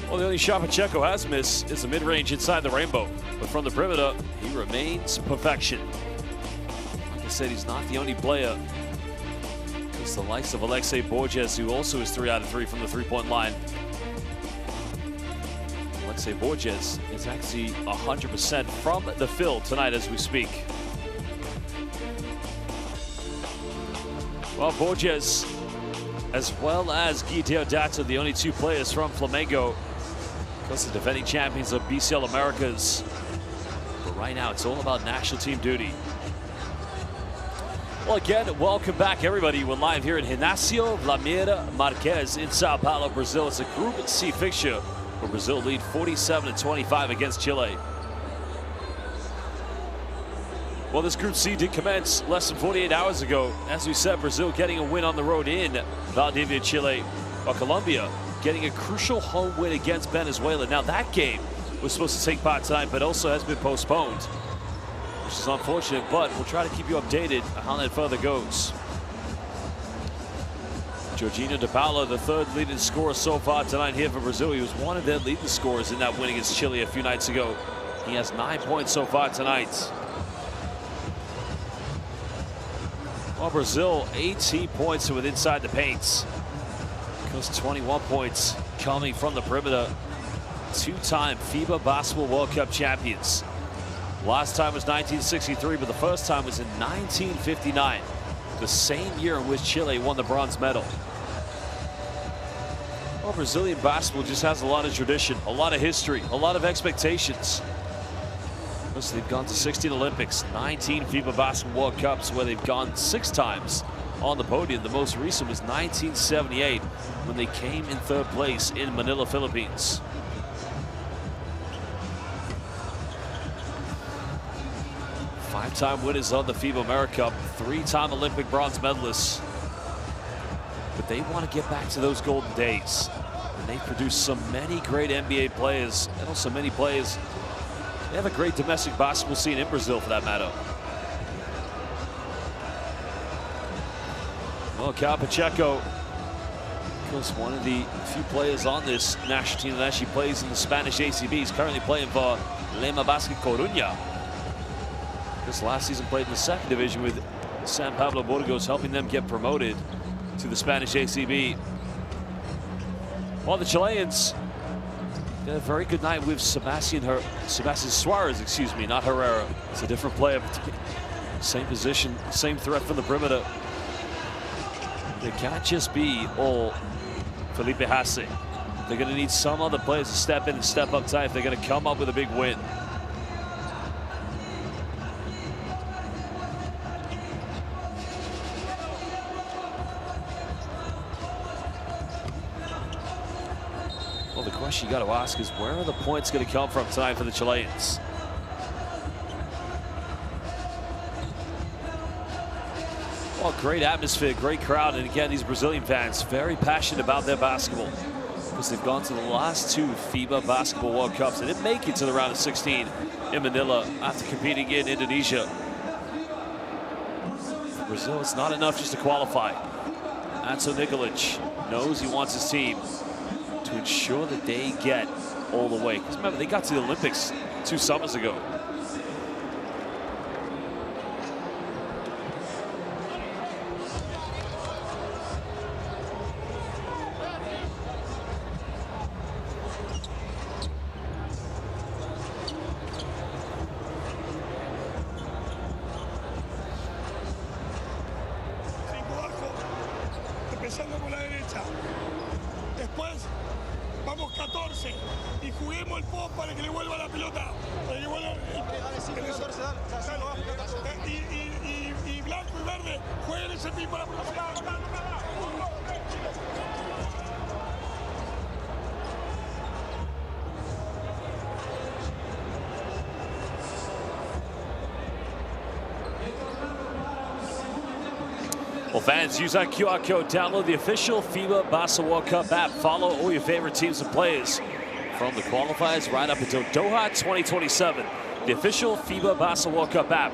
Well, the only shot Pacheco has missed is a mid-range inside the rainbow. But from the perimeter, he remains perfection. Like I said, he's not the only player. It's the likes of Alexei Borges, who also is 3 out of 3 from the three-point line. Alexei Borges is actually 100% from the field tonight as we speak. Well, Borges, as well as Guy Deodato, the only 2 players from Flamengo, because the defending champions of BCL Americas. But right now, it's all about national team duty. Well, again, welcome back, everybody. We're live here in Inácio Vladimir Marques in Sao Paulo, Brazil. It's a Group C fixture where Brazil lead 47-25 against Chile. Well, this Group C did commence less than 48 hours ago. As we said, Brazil getting a win on the road in Valdivia, Chile, while Colombia getting a crucial home win against Venezuela. Now, that game was supposed to take part tonight, but also has been postponed, which is unfortunate, but we'll try to keep you updated on how that further goes. Jorginho de Paula, the 3rd leading scorer so far tonight here for Brazil. He was one of their leading scorers in that win against Chile a few nights ago. He has 9 points so far tonight. Well, Brazil, 18 points to it inside the paints. Because 21 points coming from the perimeter. 2-time FIBA Basketball World Cup champions. Last time was 1963, but the first time was in 1959. The same year in which Chile won the bronze medal. Well, Brazilian basketball just has a lot of tradition, a lot of history, a lot of expectations. They've gone to 16 Olympics, 19 FIBA Basketball World Cups, where they've gone 6 times on the podium. The most recent was 1978, when they came in 3rd place in Manila, Philippines. Five-time winners of the FIBA America Cup, 3-time Olympic bronze medalists. But they want to get back to those golden days. And they've produced so many great NBA players, and also many players. They have a great domestic basketball scene in Brazil, for that matter. Well, Cal Pacheco, of course, one of the few players on this national team that actually plays in the Spanish ACB. He's currently playing for Lema Basket Coruña. This last season played in the 2nd division with San Pablo Burgos, helping them get promoted to the Spanish ACB. Well, the Chileans had a very good night with Sebastian Suarez, excuse me, not Herrera. It's a different player, but same position, same threat from the perimeter. They can't just be all Felipe Hasse. They're going to need some other players to step in and step up tight if they're going to come up with a big win. Well, the question you got to ask is, where are the points going to come from tonight for the Chileans? Well, great atmosphere, great crowd, and again, these Brazilian fans very passionate about their basketball, because they've gone to the last 2 FIBA Basketball World Cups. They didn't make it to the round of 16 in Manila after competing in Indonesia. For Brazil, it's not enough just to qualify. Anto Nikolic knows he wants his team to ensure that they get all the way. Because remember, they got to the Olympics 2 summers ago. Empezando por la derecha. Después vamos 14 y juguemos el post para que le vuelva la pelota. Para que vuelva y blanco y verde jueguen ese pin para fans, use that QR code, download the official FIBA Basketball World Cup app. Follow all your favorite teams and players from the qualifiers right up until Doha 2027. The official FIBA Basketball World Cup app.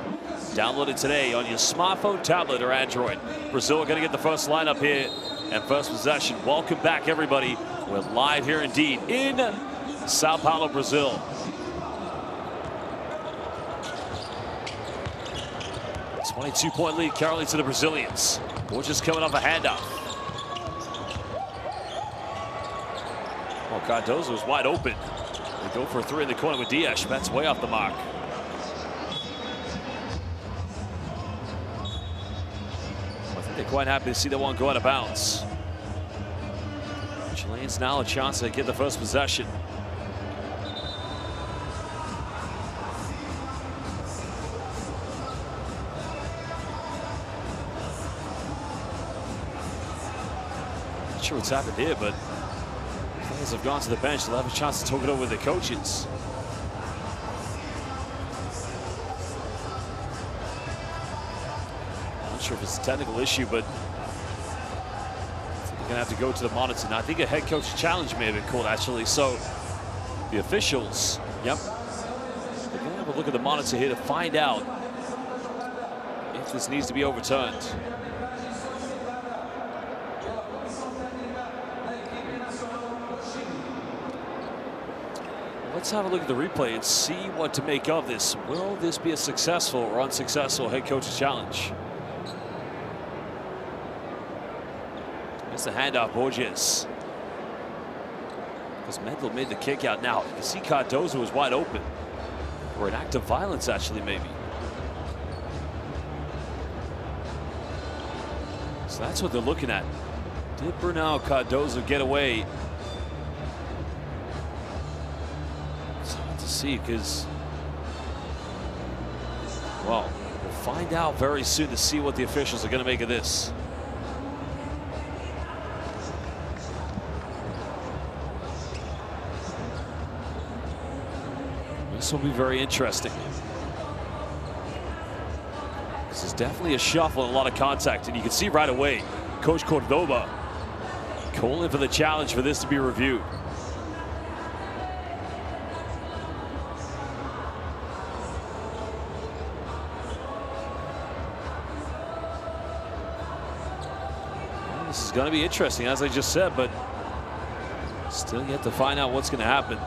Download it today on your smartphone, tablet, or Android. Brazil are going to get the first lineup here and first possession. Welcome back, everybody. We're live here indeed in Sao Paulo, Brazil. 22-point lead currently to the Brazilians. We're just coming off a handoff. Oh, Cardozo is wide open. They go for a three in the corner with Diaz. That's way off the mark. I think they're quite happy to see that one go out of bounds. Chileans now a chance to get the first possession. Not sure what's happened here, but players have gone to the bench. They'll have a chance to talk it over with their coaches. Not sure if it's a technical issue, but they're gonna have to go to the monitor. Now, I think a head coach challenge may have been called, actually. So the officials, yep, they're gonna have a look at the monitor here to find out if this needs to be overturned. Let's have a look at the replay and see what to make of this. Will this be a successful or unsuccessful head coach's challenge? It's the handoff, Borges. Because Mendel made the kick out. Now, you can see Cardozo was wide open. Or an act of violence, actually, maybe. So that's what they're looking at. Did Bernal Cardozo get away? See, because, well, we'll find out very soon to see what the officials are going to make of this. This will be very interesting. This is definitely a shuffle and a lot of contact, and you can see right away Coach Cordoba calling for the challenge for this to be reviewed. This is going to be interesting, as I just said, but still yet to find out what's going to happen.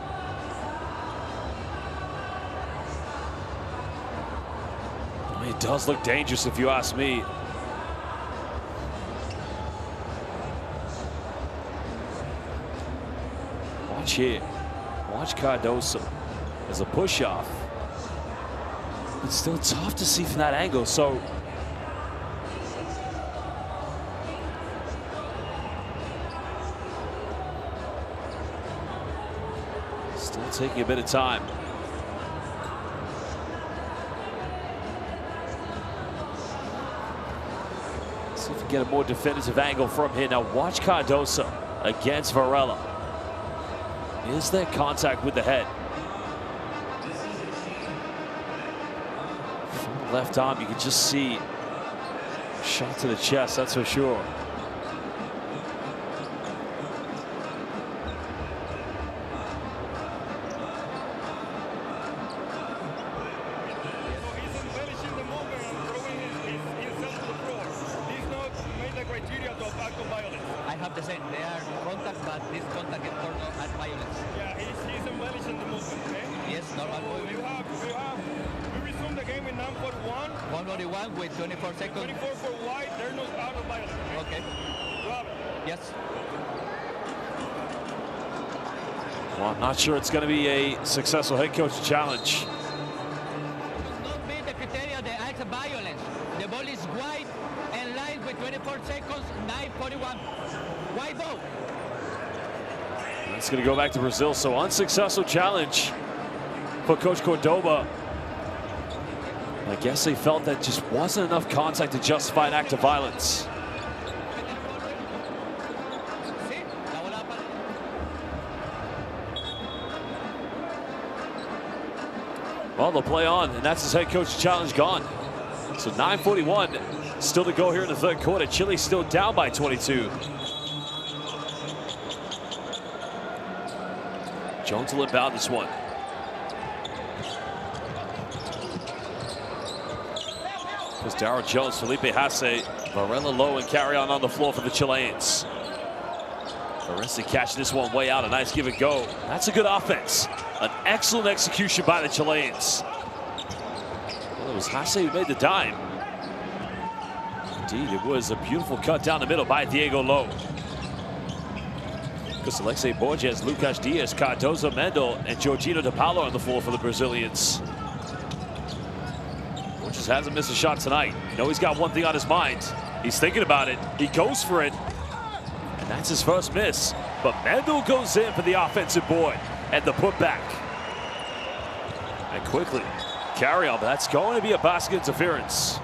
I mean, it does look dangerous, if you ask me. Watch here. Watch Cardozo as a push-off. It's still tough to see from that angle, so taking a bit of time. Let's see if we can get a more definitive angle from here. Now watch Cardozo against Varela. Is there contact with the head? From the left arm, you can just see a shot to the chest, that's for sure. I have the same. They are contact, but this contact is called as violence. Yeah, he's embellishing the movement, okay? Yes, normal movement. We resume the game in 9:41. 141 with 24 seconds. 24 for white, there's no out of violence. Okay. Rob. Yes. Well, I'm not sure it's going to be a successful head coach challenge. Not meet the criteria of the act of violence. The ball is white and line with 24 seconds, 9:41. White ball. It's going to go back to Brazil. So unsuccessful challenge for Coach Cordoba. I guess they felt that just wasn't enough contact to justify an act of violence. Well, they'll play on, and that's his head coach challenge gone. So 9:41 still to go here in the third quarter. Chile still down by 22. Jones will inbound this one. There's Darryl Jones, Felipe Hasse, Varela Lowe, and Carrion on the floor for the Chileans. Varese catching this one way out. A nice give and go. That's a good offense. An excellent execution by the Chileans. Well, it was Hasse who made the dime. Indeed, it was a beautiful cut down the middle by Diego Lowe. Because Alexei Borges, Lucas Diaz, Cardozo Mendel, and Jorginho De Paulo on the floor for the Brazilians. Borges hasn't missed a shot tonight. You know he's got one thing on his mind. He's thinking about it. He goes for it. And that's his first miss. But Mendel goes in for the offensive board and the putback. And quickly, carry on. That's going to be a basket interference.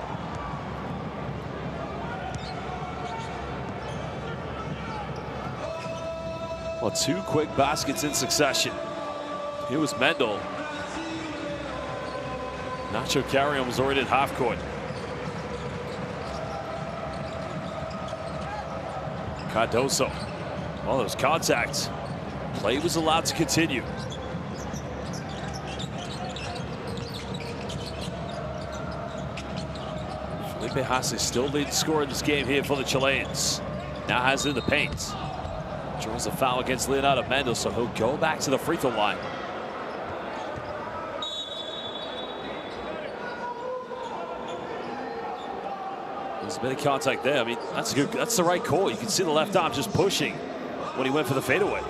Well, two quick baskets in succession. Here was Mendel. Nacho Carrion was already at half court. Cardoso. Well, there was contact. Play was allowed to continue. Felipe Hasse still leading scorer in this game here for the Chileans. Now has it in the paint. Draws a foul against Leonardo Mendel, so he'll go back to the free throw line. There's a bit of contact there. I mean, that's the right call. You can see the left arm just pushing when he went for the fadeaway.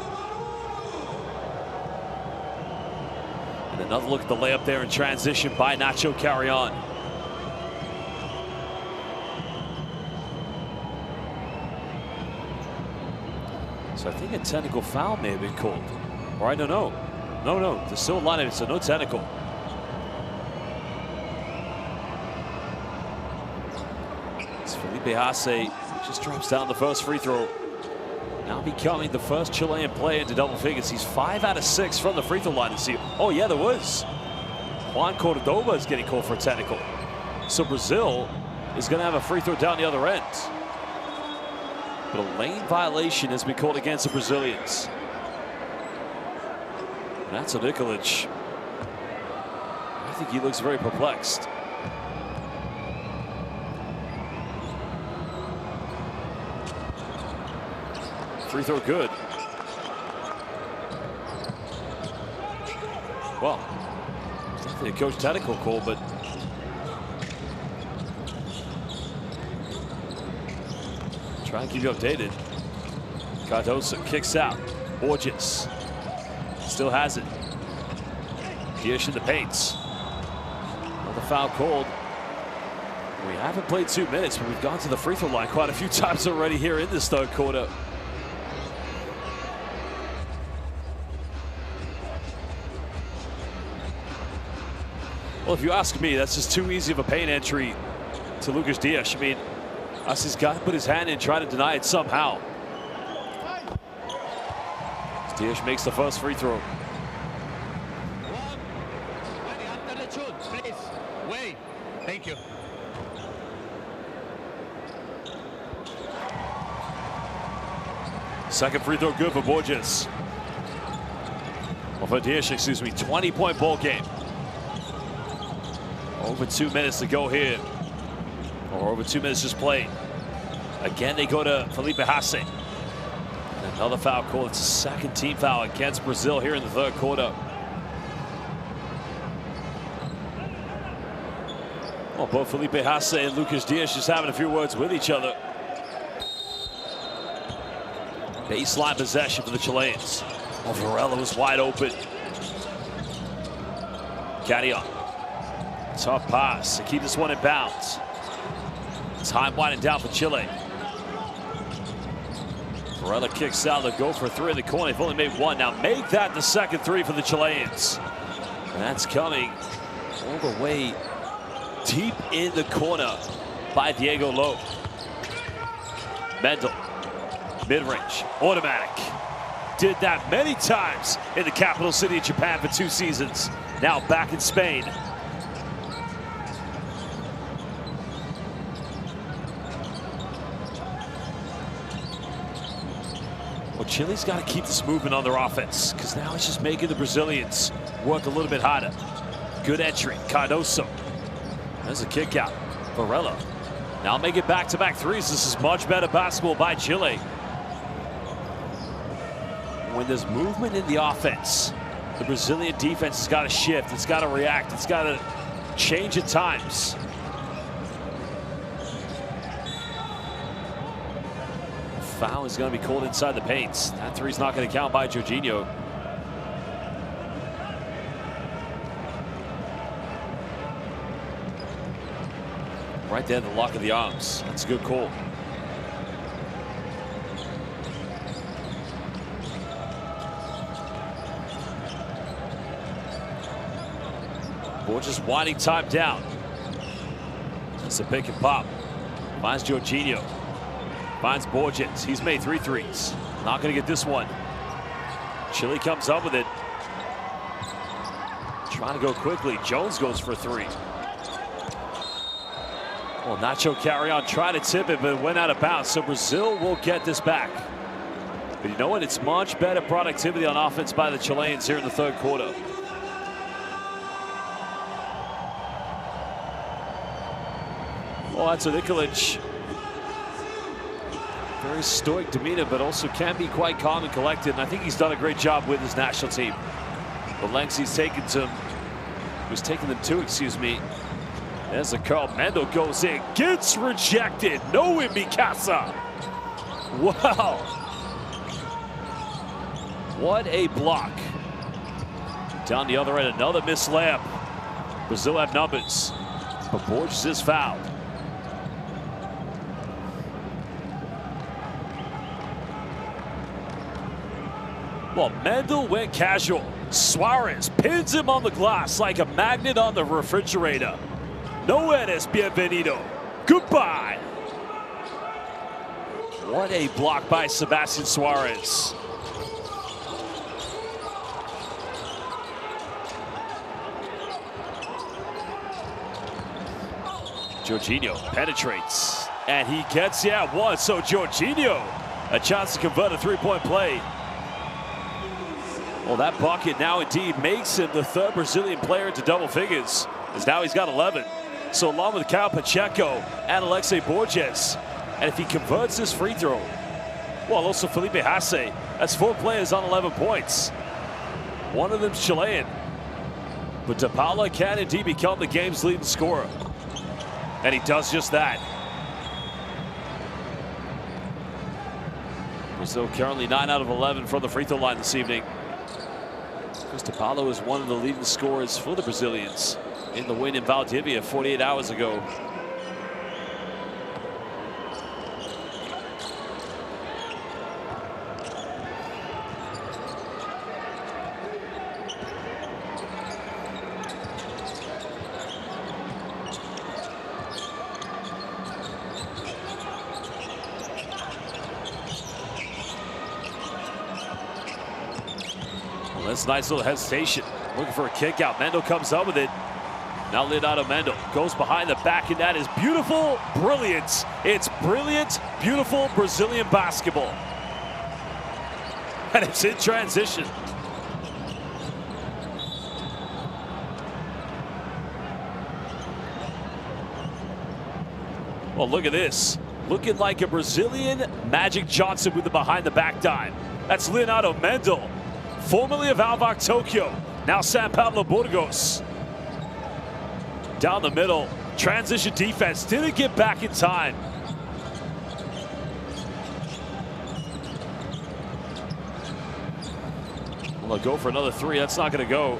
And another look at the layup there in transition by Nacho Carrion. So I think a technical foul may have been called. Or I don't know. No, there's still a line of it, so no technical. As Felipe Hasse just drops down the first free throw. Now becoming the first Chilean player into double figures. He's 5 out of 6 from the free throw line this year. Oh yeah, there was. Juan Cordoba is getting called for a technical. So Brazil is going to have a free throw down the other end. But a lane violation has been called against the Brazilians. And that's a Nikolic. I think he looks very perplexed. Free throw good. Well, it's definitely a coach technical call, but try and keep you updated. Cardoso kicks out. Borges still has it. Diaz in the paints. Another foul called. We haven't played 2 minutes, but we've gone to the free throw line quite a few times already here in this third quarter. Well, if you ask me, that's just too easy of a paint entry to Lucas Diaz. I mean, Hasse's got to put his hand in, try to deny it somehow. Diaz makes the first free throw. After the shoot, please. Wait. Thank you. Second free throw good for Borges. Well, for Diaz, excuse me, 20-point ball game. Over 2 minutes to go here. Or over 2 minutes just played. Again, they go to Felipe Hasse. And another foul call. It's a second team foul against Brazil here in the third quarter. Well, both Felipe Hasse and Lucas Diaz just having a few words with each other. Baseline possession for the Chileans. Oh, Varela was wide open. Carrion. Tough pass to keep this one in bounds. Time winding down for Chile. Varela kicks out. They'll go for 3 in the corner. They've only made 1. Now make that the second 3 for the Chileans. And that's coming all the way deep in the corner by Diego Lowe. Mendel, mid-range, automatic. Did that many times in the capital city of Japan for 2 seasons. Now back in Spain. Chile's got to keep this movement on their offense, because now it's just making the Brazilians work a little bit harder. Good entry, Cardoso. There's a kick out, Varela. Now make it back-to-back threes. This is much better basketball by Chile. When there's movement in the offense, the Brazilian defense has got to shift. It's got to react. It's got to change at times. Foul is going to be called inside the paint. That three's not going to count by Jorginho. Right there, the lock of the arms. That's a good call. Borges winding time down. That's a pick and pop. Finds Jorginho. Finds Borges. He's made 3 threes. Not going to get this one. Chile comes up with it. Trying to go quickly. Jones goes for 3. Well, Nacho Carrion tried to tip it, but it went out of bounds. So Brazil will get this back. But you know what? It's much better productivity on offense by the Chileans here in the third quarter. Well, that's a Nikolic. Very stoic demeanor, but also can be quite calm and collected. And I think he's done a great job with his national team. The lengths he's taken them to, excuse me. As the curl, Mendel goes in, gets rejected. No in Mikasa. Wow. What a block. Down the other end, another missed layup. Brazil have numbers, but Borges is fouled. Well, Mendel went casual. Suarez pins him on the glass like a magnet on the refrigerator. No eres bienvenido. Goodbye. What a block by Sebastian Suarez. Jorginho penetrates, and he gets one. So Jorginho, a chance to convert a three-point play. Well, that bucket now indeed makes him the 3rd Brazilian player into double figures, as now he's got 11. So along with Caio Pacheco and Alexei Borges, and if he converts this free throw, well, also Felipe Hasse, that's 4 players on 11 points. One of them's Chilean, but De Paula can indeed become the game's leading scorer, and he does just that. Brazil currently 9 out of 11 from the free throw line this evening. De Paula is one of the leading scorers for the Brazilians in the win in Valdivia 48 hours ago. That's a nice little hesitation. Looking for a kick out. Mendel comes up with it. Now Leonardo Mendel goes behind the back, and that is beautiful brilliance. It's brilliant, beautiful Brazilian basketball. And it's in transition. Well, look at this. Looking like a Brazilian Magic Johnson with the behind the back dime. That's Leonardo Mendel, formerly of Alvac Tokyo, now San Pablo Burgos. Down the middle, transition defense, didn't get back in time. Well, they'll go for another 3, that's not gonna go.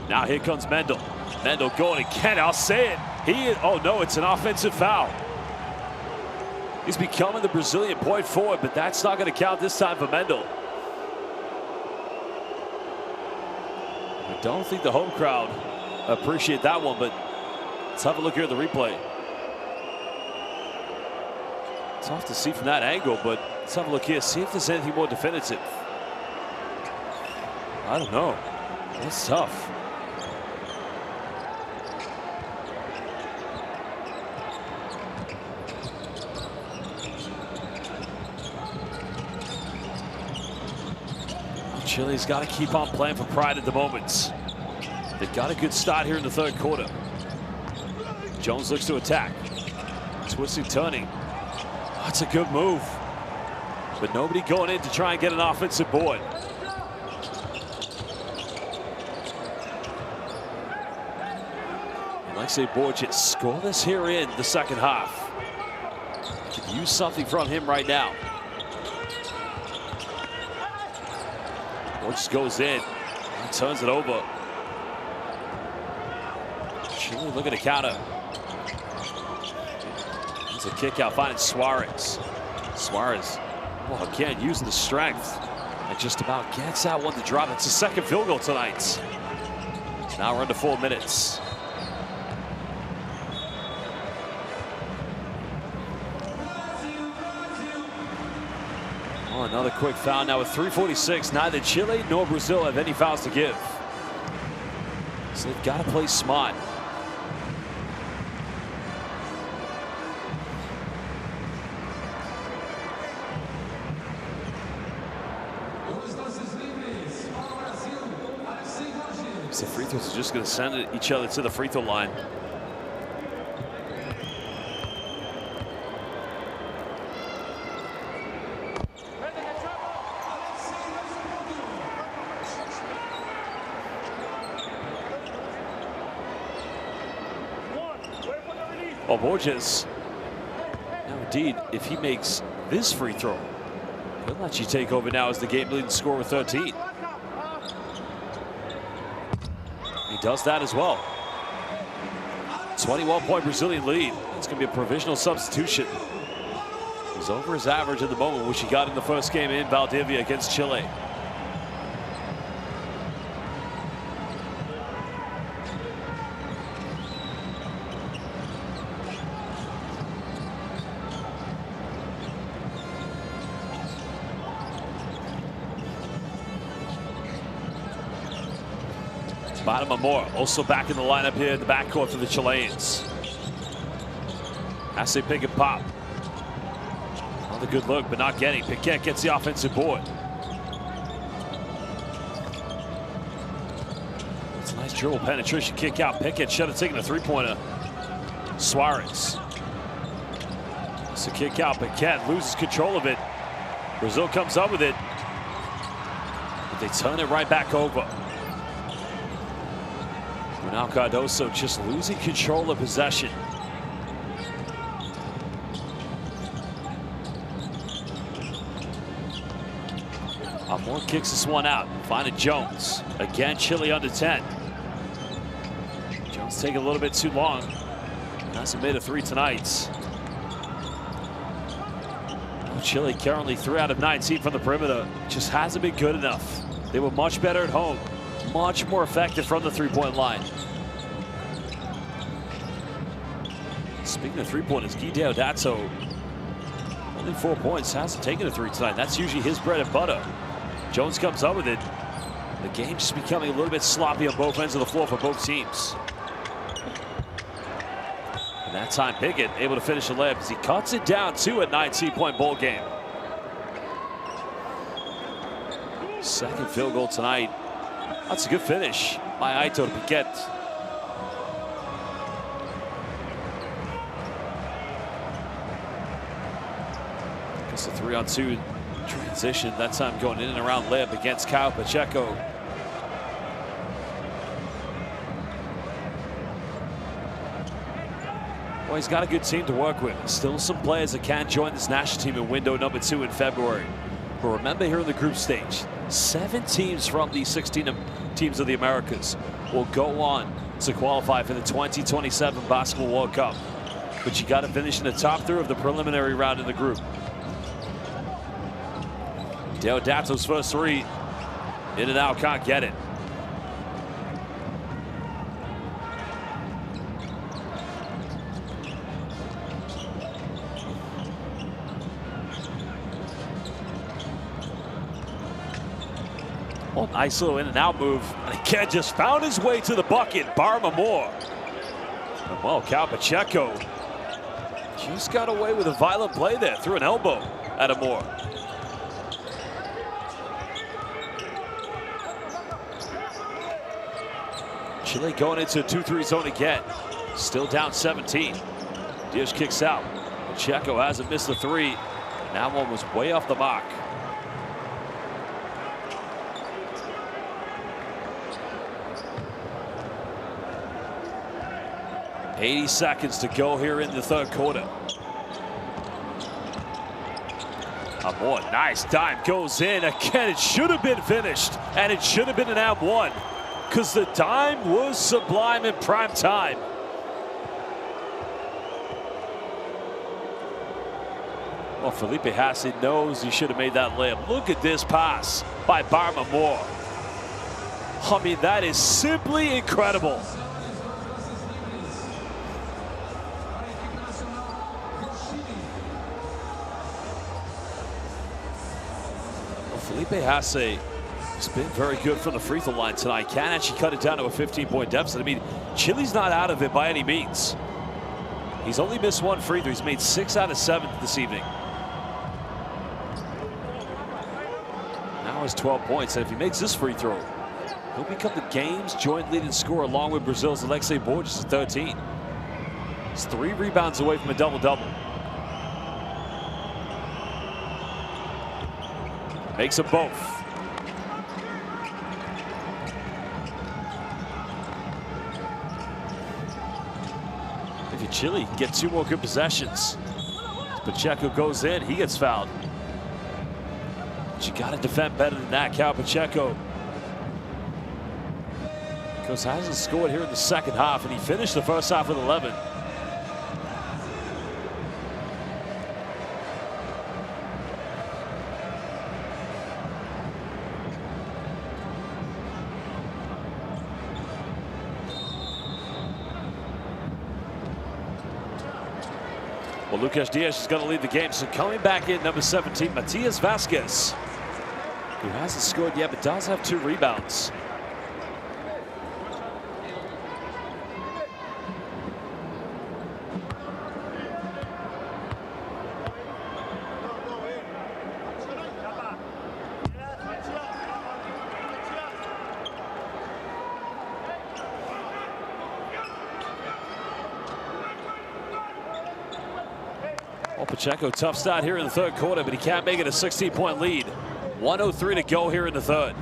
Now here comes Mendel. Mendel going again, I'll say it. Oh no, it's an offensive foul. He's becoming the Brazilian point forward, but that's not going to count this time for Mendel. I don't think the home crowd appreciate that one, but let's have a look here at the replay. Tough to see from that angle, but let's have a look here, see if there's anything more definitive. I don't know. That's tough. Chile's got to keep on playing for pride at the moment. They've got a good start here in the third quarter. Jones looks to attack. Twisting, turning. That's a good move. But nobody going in to try and get an offensive board. Alexei Borges scoreless here in the second half. Could use something from him right now. Borges goes in and turns it over. Chile looking to counter. It's a kick out, finding Suarez. Suarez, well, again, using the strength and just about gets that one to drop. It's the second field goal tonight. Now we're under 4 minutes. Oh, another quick foul now with 3:46. Neither Chile nor Brazil have any fouls to give. So they've got to play smart. The free throws are just going to send each other to the free throw line. Oh, Borges. Now, indeed, if he makes this free throw, he'll let you take over now as the game leading scorer with 13. He does that as well. 21-point Brazilian lead. It's going to be a provisional substitution. He's over his average at the moment, which he got in the first game in Valdivia against Chile. Bottom Amor also back in the lineup here in the backcourt for the Chileans. As they pick and pop. Another good look, but not getting. Piquet gets the offensive board. It's a nice dribble penetration kick out. Piquet should have taken a three-pointer. Suarez. It's a kick out. Piquet loses control of it. Brazil comes up with it. But they turn it right back over. Now Cardoso just losing control of possession. Amor kicks this one out. Finding Jones. Again, Chile under 10. Jones taking a little bit too long. Hasn't made a three tonight. Chile currently 3 out of 19 from the perimeter. Just hasn't been good enough. They were much better at home. Much more effective from the three-point line. Speaking of three-pointers, Guy Deodato, only 4 points, hasn't taken a three tonight. That's usually his bread and butter. Jones comes up with it. The game just becoming a little bit sloppy on both ends of the floor for both teams. And that time Pickett able to finish the layup as he cuts it down to a 19-point ball game. Second field goal tonight. That's a good finish by Aito to Piquet. It's a 3-on-2 transition. That time going in and around layup against Kyle Pacheco. Well, he's got a good team to work with. Still some players that can join this national team in window number 2 in February. But remember, here in the group stage, 7 teams from the 16 teams of the Americas will go on to qualify for the 2027 Basketball World Cup. But you got to finish in the top 3 of the preliminary round in the group. Deodato's first three, in and out, can't get it. Oh, nice little in and out move. And again, just found his way to the bucket. Barma Moore. And well, Cal Pacheco just got away with a violent play there. Threw an elbow at Amor. Chile going into a 2-3 zone again. Still down 17. Diaz kicks out. Pacheco hasn't missed the three. And that one was way off the mark. .80 seconds to go here in the third quarter. Amor, nice dime, goes in. Again, it should have been finished, and it should have been an &1, because the dime was sublime in prime time. Well, Felipe Hassi knows he should have made that layup. Look at this pass by Barma Moore. I mean, that is simply incredible. Felipe Hassi has been very good from the free throw line tonight. Can actually cut it down to a 15-point deficit. I mean, Chile's not out of it by any means. He's only missed one free throw. He's made 6 out of 7 this evening. Now has 12 points, and if he makes this free throw, he'll become the game's joint leading scorer along with Brazil's Alexei Borges at 13. He's 3 rebounds away from a double-double. Makes them both. If Chile can get 2 more good possessions. Pacheco goes in, he gets fouled. But you got to defend better than that, Cal Pacheco. Because hasn't scored here in the second half, and he finished the first half with 11. Well, Lucas Diaz is going to lead the game. So coming back in, number 17, Matias Vasquez, who hasn't scored yet, but does have 2 rebounds. Well, Pacheco, tough start here in the third quarter, but he can't make it a 16-point lead. 1:03 to go here in the third.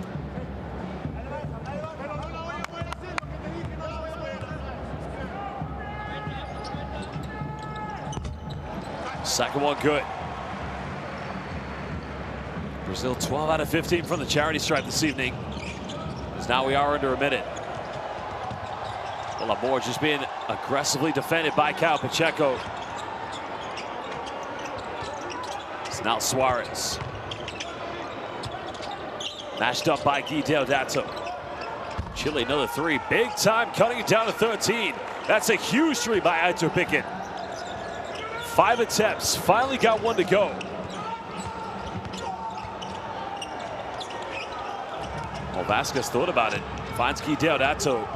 Second one good. Brazil 12 out of 15 from the charity stripe this evening. As now we are under a minute. Well, Amor just being aggressively defended by Cal Pacheco. Now Suarez. Mashed up by Guy Deodato. Chile another 3. Big time, cutting it down to 13. That's a huge 3 by Aitor Pickett. 5 attempts, finally got 1 to go. Well, Vasquez thought about it. Finds Guy Deodato.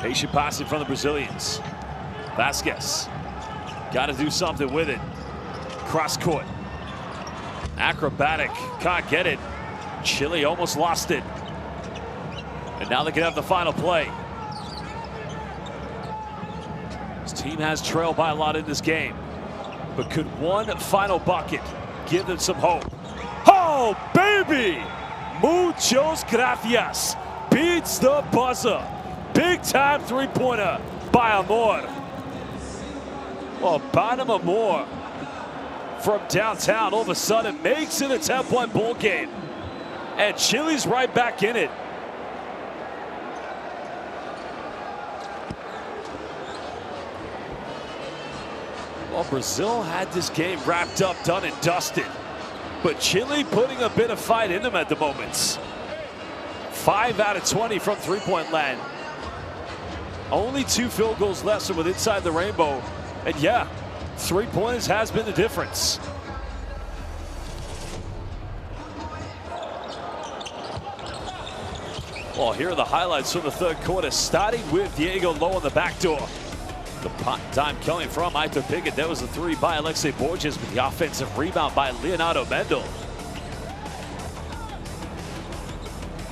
Patient passing from the Brazilians. Vasquez. Got to do something with it. Cross court. Acrobatic. Can't get it. Chile almost lost it. And now they can have the final play. This team has trailed by a lot in this game. But could one final bucket give them some hope? Oh, baby! Muchos gracias. Beats the buzzer. Big time 3-pointer by Amor. Well, Bottom Amor from downtown all of a sudden makes it a 10-point ball game. And Chile's right back in it. Well, Brazil had this game wrapped up, done and dusted. But Chile putting a bit of fight in them at the moments. 5 out of 20 from 3-point land. Only 2 field goals less than with inside the rainbow. And yeah, 3-pointers has been the difference. Well, here are the highlights from the third quarter, starting with Diego Lowe on the back door. The time coming from Aitor Pickett. There was a 3 by Alexei Borges, with the offensive rebound by Leonardo Mendel.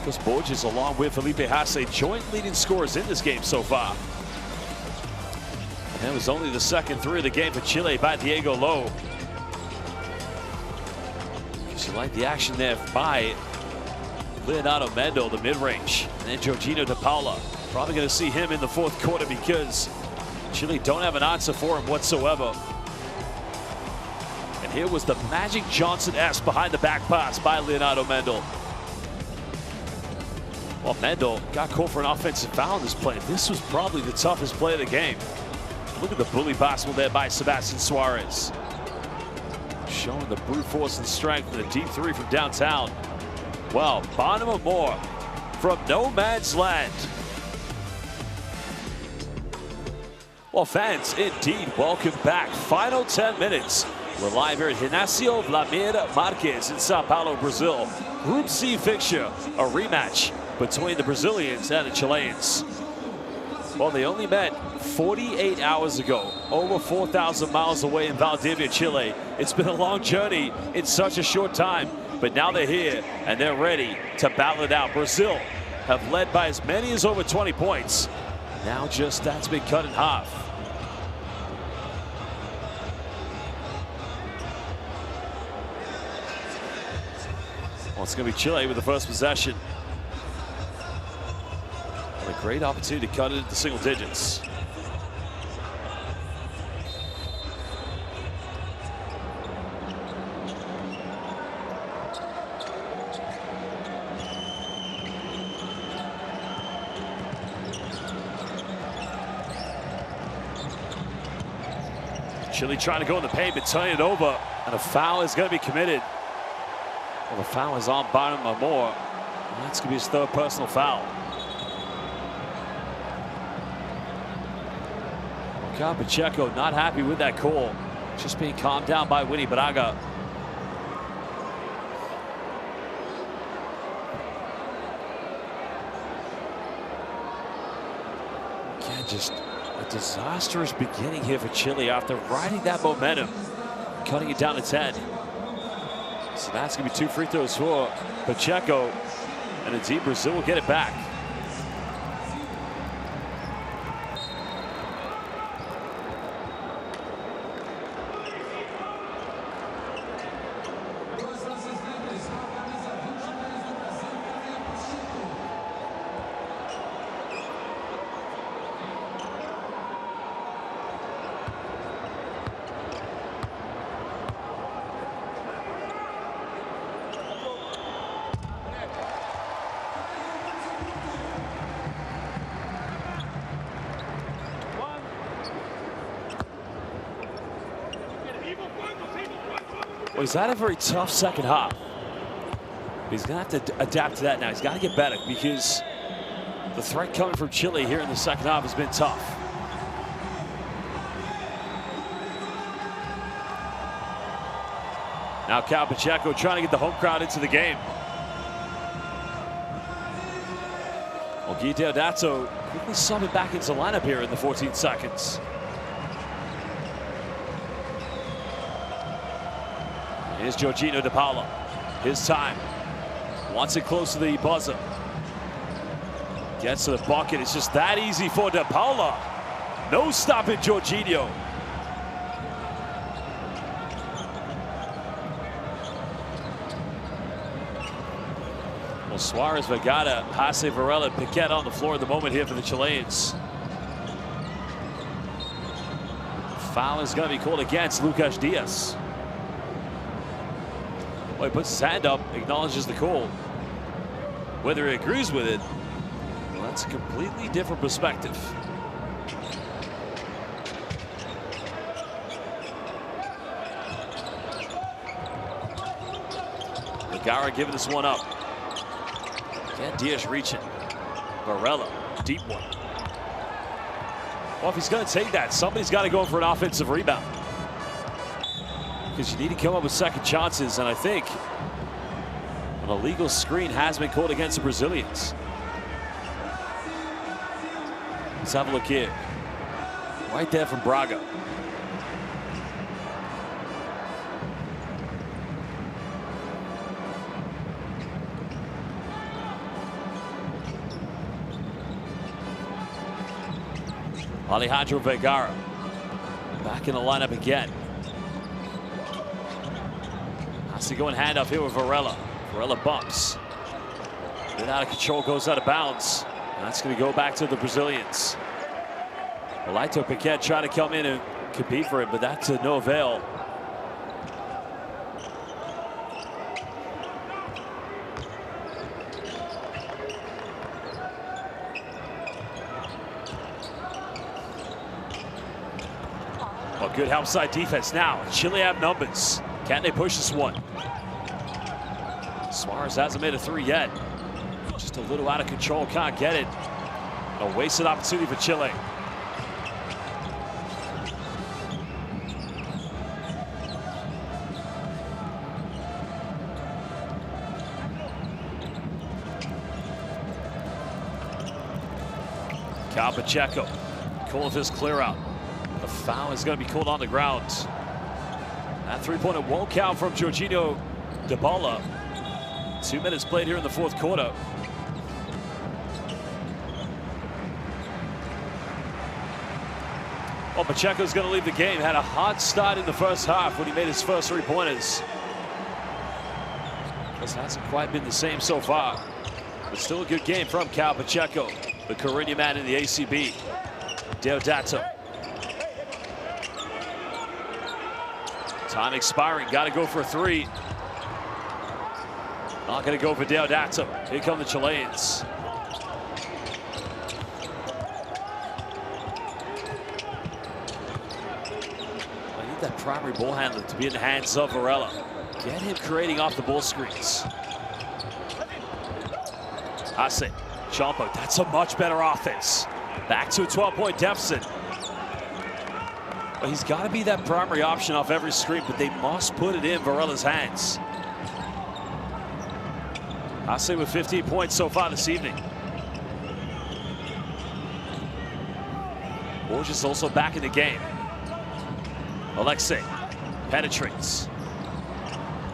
Because Borges, along with Felipe Hasse, joint leading scorers in this game so far. And that was only the second three of the game for Chile by Diego Lowe. Because you like the action there by Leonardo Mendo, the mid-range. And then Jorginho de Paula. Probably going to see him in the fourth quarter because Chile don't have an answer for him whatsoever. And here was the Magic Johnson-esque behind the back pass by Leonardo Mendel. Well, Mendel got called for an offensive foul in this play. This was probably the toughest play of the game. Look at the bully basketball there by Sebastian Suarez. Showing the brute force and strength in the deep three from downtown. Well, Bonham Moore from no man's land. Well, fans, indeed, welcome back. Final 10 minutes. We're live here at Inácio Vladimir Marques in Sao Paulo, Brazil. Group C fixture, a rematch between the Brazilians and the Chileans. Well, they only met 48 hours ago, over 4,000 miles away in Valdivia, Chile. It's been a long journey in such a short time, but now they're here and they're ready to battle it out. Brazil have led by as many as over 20 points. Now just that's been cut in half. Well, it's going to be Chile with the first possession. And a great opportunity to cut it into single digits. Chile trying to go in the paint, but turning it over, and a foul is going to be committed. Well, the foul is on Bonham Moore. That's going to be his third personal foul. Cal Pacheco not happy with that call. Just being calmed down by Winnie Braga. Again, just a disastrous beginning here for Chile after riding that momentum, cutting it down to 10. So that's going to be 2 free throws for Pacheco, and indeed Brazil will get it back. Well, he's had a very tough second half. He's going to have to adapt to that now. He's got to get better because the threat coming from Chile here in the second half has been tough. Now Cal Pacheco trying to get the home crowd into the game. Well, Guy Deodato quickly summing back into the lineup here in the 14 seconds. Here's Jorginho de Paula. His time. Wants it close to the buzzer. Gets to the bucket. It's just that easy for de Paula. No stopping Jorginho. Well, Suarez, Vegada, Hasse, Varela, Piquet on the floor at the moment here for the Chileans. Foul is going to be called against Lucas Diaz. Well, he puts his hand up, acknowledges the call. Whether he agrees with it, well, that's a completely different perspective. Legara giving this one up. Again, Diaz reaching. Varela, deep one. Well, if he's going to take that, somebody's got to go for an offensive rebound. Because you need to come up with second chances, and I think an illegal screen has been called against the Brazilians. Let's have a look here. Right there from Braga. Alejandro Vergara back in the lineup again. Has to go in handoff here with Varela. Varela bumps. Bit out of control, goes out of bounds. That's going to go back to the Brazilians. Laito Piquet trying to come in and compete for it, but that's to no avail. Well, good help side defense now. Chile have numbers. Can they push this one? Suarez hasn't made a three yet. Just a little out of control, can't get it. A wasted opportunity for Chile. Cal Pacheco calling for his clear out. The foul is going to be called on the ground. That three-pointer won't count from Jorginho Dybala. 2 minutes played here in the fourth quarter. Well, Pacheco's going to leave the game. Had a hot start in the first half when he made his first three-pointers. This hasn't quite been the same so far. But still a good game from Cal Pacheco, the Caribbean man in the ACB. Deodato. Time expiring, got to go for a three. Not going to go for Deodato. Here come the Chileans. I need that primary ball handler to be in the hands of Varela. Get him creating off the ball screens. Hasse, Champo, that's a much better offense. Back to a 12-point deficit. Well, he's got to be that primary option off every screen, but they must put it in Varela's hands. Hasse with 15 points so far this evening. Borges also back in the game. Alexei penetrates.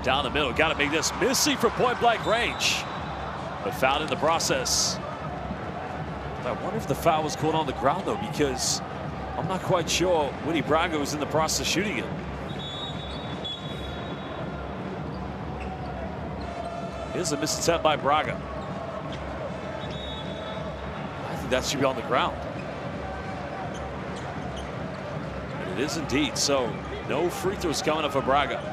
Down the middle, got to make this. Missing from point-blank range, but fouled in the process. I wonder if the foul was called on the ground, though, because I'm not quite sure Winnie Braga was in the process of shooting it. Here's a missed attempt by Braga. I think that should be on the ground. And it is indeed. So no free throws coming up for Braga.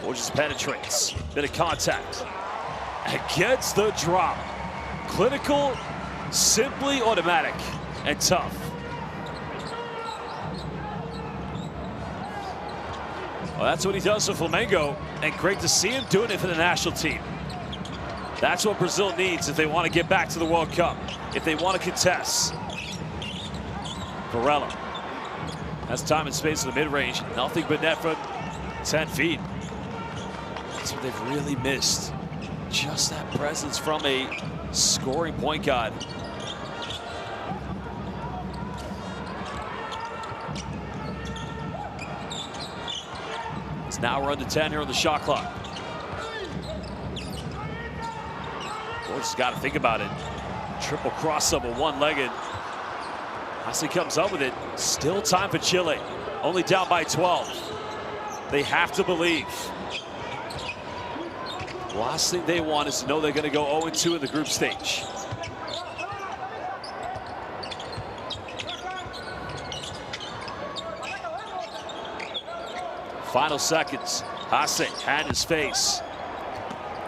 Borges penetrates, bit of contact, and gets the drop. Clinical, simply automatic, and tough. Well, that's what he does for Flamengo, and great to see him doing it for the national team. That's what Brazil needs if they want to get back to the World Cup, if they want to contest. Varela has time and space in the mid-range, nothing but net from 10 feet. That's what they've really missed. Just that presence from a scoring point guard. It's now we're under 10 here on the shot clock. Borges got to think about it. Triple cross up a one-legged. Hasse comes up with it. Still time for Chile. Only down by 12. They have to believe. Last thing they want is to know they're going to go 0-2 in the group stage. Final seconds. Hasse, hand in his face.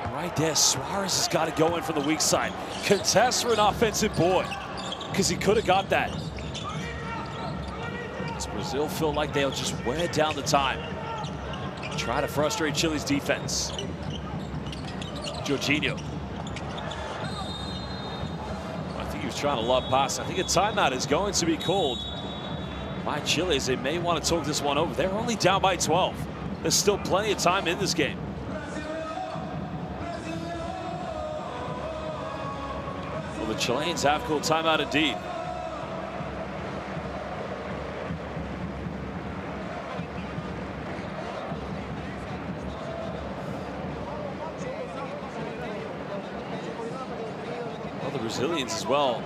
Right there, Suarez has got to go in from the weak side. Contest for an offensive board, because he could have got that. Does Brazil feel like they'll just wear down the time? Try to frustrate Chile's defense. Jorginho. I think he was trying to lob pass. I think a timeout is going to be called by Chile, as they may want to talk this one over. They're only down by 12. There's still plenty of time in this game. Chileans have called timeout indeed. Well, the Brazilians as well.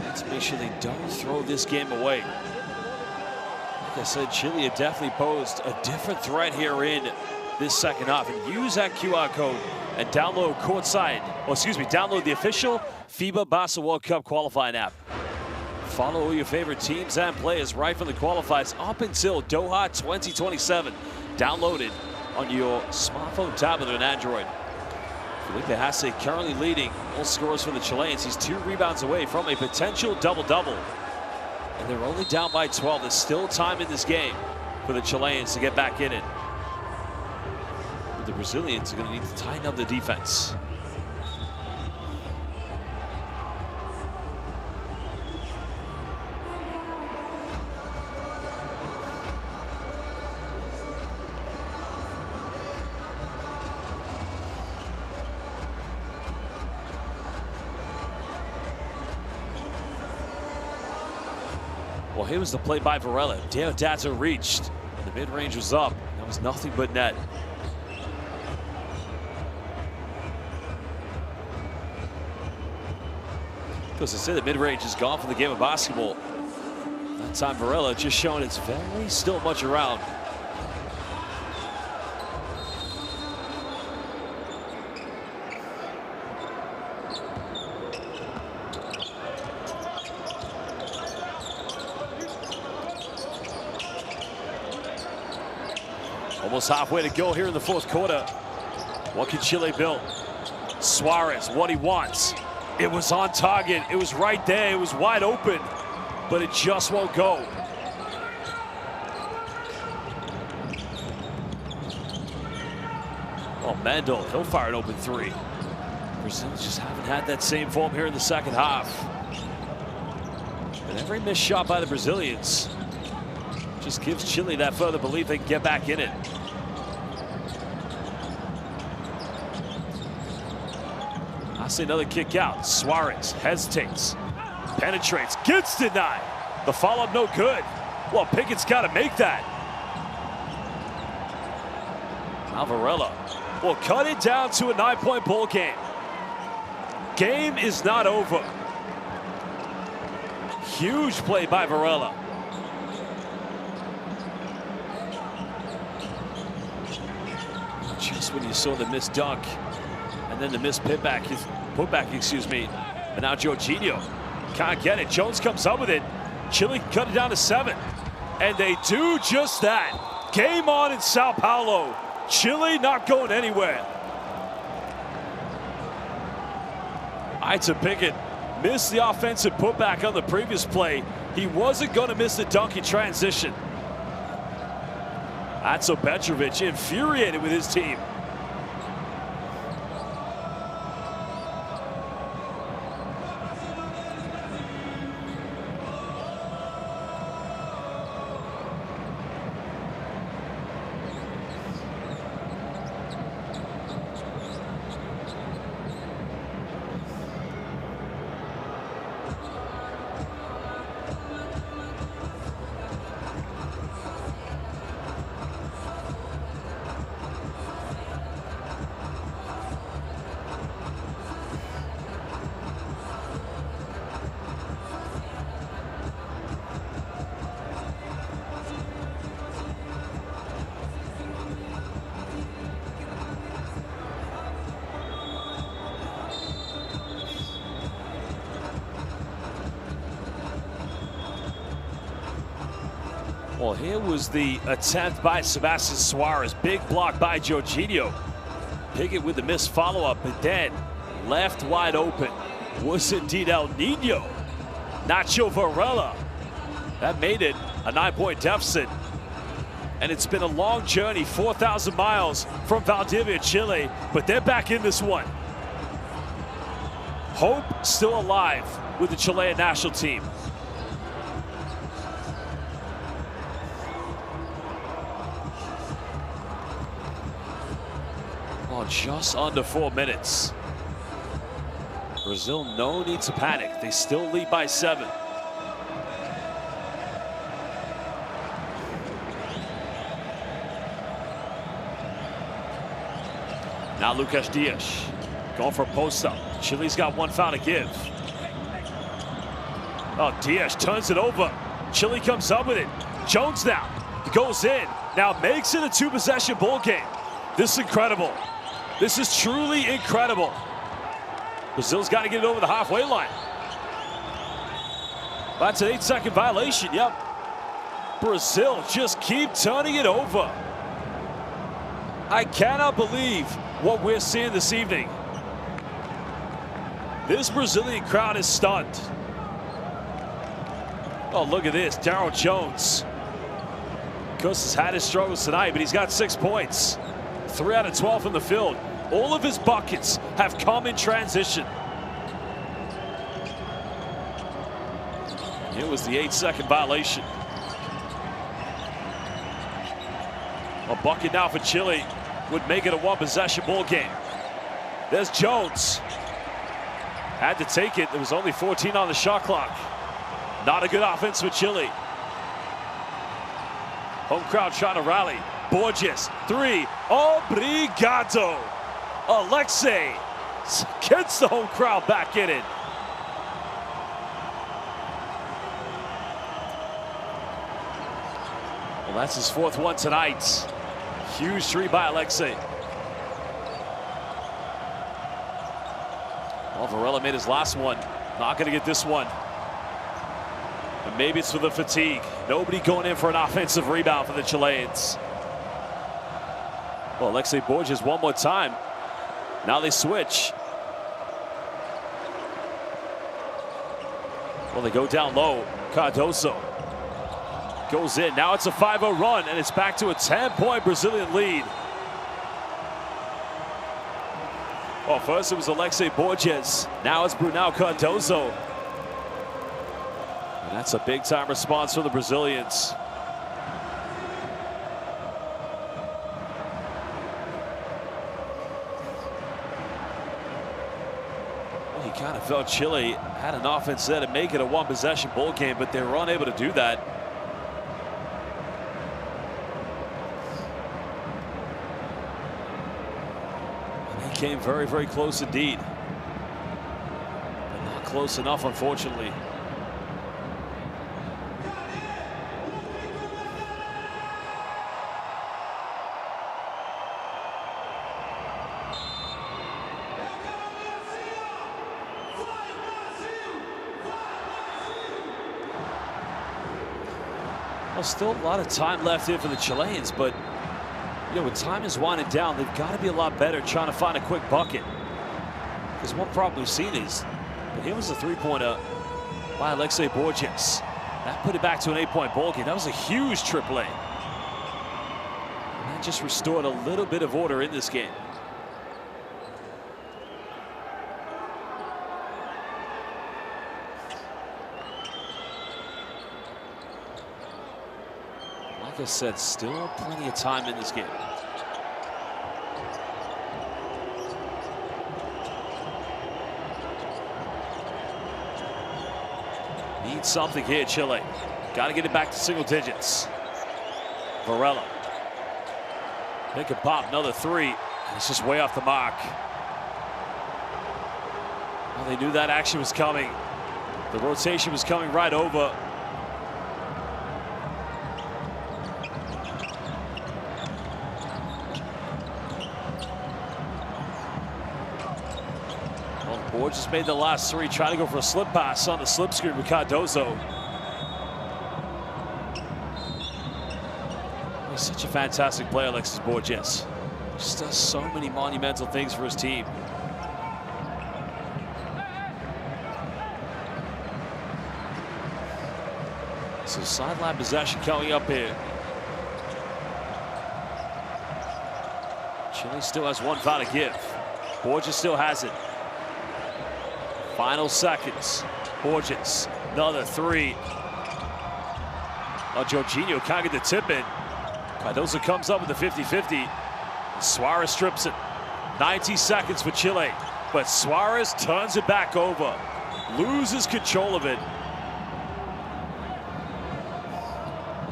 Let's make sure they don't throw this game away. Like I said, Chile had definitely posed a different threat here in this second half. And use that QR code and download download the official FIBA Basketball World Cup qualifying app. Follow your favorite teams and players right from the qualifiers up until Doha 2027. Download it on your smartphone, tablet, and Android. Felipe Hasse currently leading all scorers for the Chileans. He's 2 rebounds away from a potential double-double. And they're only down by 12. There's still time in this game for the Chileans to get back in it. But the Brazilians are going to need to tighten up the defense. Well, here was the play by Varela. Deodato reached. The mid-range was up. That was nothing but net. Because I said, the mid-range is gone from the game of basketball. That time Varela just showing it's very still much around. Almost halfway to go here in the fourth quarter. What can Chile build? Suarez, what he wants. It was on target. It was right there. It was wide open, but it just won't go. Oh, Mandel, he'll fire an open 3. Brazilians just haven't had that same form here in the second half. And every missed shot by the Brazilians just gives Chile that further belief they can get back in it. I see another kick out. Suarez hesitates, penetrates, gets denied. The follow-up no good. Well, Pickett's got to make that. Now Varela will cut it down to a 9-point ball game. Game is not over. Huge play by Varela. Just when you saw the missed dunk and then the missed putback, excuse me. And now Jorginho can't get it. Jones comes up with it. Chile can cut it down to 7. And they do just that. Game on in Sao Paulo. Chile not going anywhere. Ita Pickett missed the offensive putback on the previous play. He wasn't going to miss the dunk in transition. Atso Petrovic infuriated with his team. Well, here was the attempt by Sebastian Suarez. Big block by Jorginho. Pickett with the missed follow-up, but then left wide open was indeed El Nino. Nacho Varela. That made it a 9-point deficit. And it's been a long journey, 4,000 miles from Valdivia, Chile, but they're back in this one. Hope still alive with the Chilean national team. Just under 4 minutes. Brazil, no need to panic. They still lead by 7. Now Lucas Dias going for a post-up. Chile's got one foul to give. Oh, Dias turns it over. Chile comes up with it. Jones now goes in. Now makes it a 2-possession ball game. This is incredible. This is truly incredible. Brazil's got to get it over the halfway line. That's an 8-second violation. Yep. Brazil just keep turning it over. I cannot believe what we're seeing this evening. This Brazilian crowd is stunned. Oh, look at this. Darryl Jones. Of course, has had his struggles tonight, but he's got 6 points. 3 out of 12 from the field. All of his buckets have come in transition. It was the 8-second violation. A bucket now for Chile would make it a 1-possession ball game. There's Jones. Had to take it. There was only 14 on the shot clock. Not a good offense for Chile. Home crowd trying to rally. Borges, 3. Obrigado. Alexei gets the home crowd back in it. Well, that's his 4th one tonight. Huge 3 by Alexei. Well, Varela made his last one. Not going to get this one. And maybe it's for the fatigue. Nobody going in for an offensive rebound for the Chileans. Well, Alexei Borges one more time. Now they switch. Well, they go down low. Cardoso goes in. Now it's a 5-0 run, and it's back to a 10-point Brazilian lead. Well, first it was Alexei Borges. Now it's Brunão Cardoso. And that's a big-time response from the Brazilians. Well, you kind of felt Chile had an offense there to make it a 1-possession ball game, but they were unable to do that. Came very, very close indeed. But not close enough, unfortunately. Well, still a lot of time left here for the Chileans, but you know, when time is winding down, they've got to be a lot better trying to find a quick bucket. Because one problem we've seen is, but here was a 3-pointer by Alexei Borges. That put it back to an 8-point ball game. That was a huge AAA. And that just restored a little bit of order in this game. Like I said, still plenty of time in this game. Need something here, Chile. Got to get it back to single digits. Varela. Pick and pop, another 3. And it's just way off the mark. Well, they knew that action was coming. The rotation was coming right over. Borges made the last 3, trying to go for a slip pass on the slip screen with Cardoso. He's such a fantastic player, Alexis Borges. Just does so many monumental things for his team. So sideline possession coming up here. Chile still has 1 foul to give. Borges still has it. Final seconds. Borges, another 3. Oh, Jorginho can't get the tip in. Cardoso comes up with the 50-50. Suarez strips it. 90 seconds for Chile. but Suarez turns it back over, loses control of it.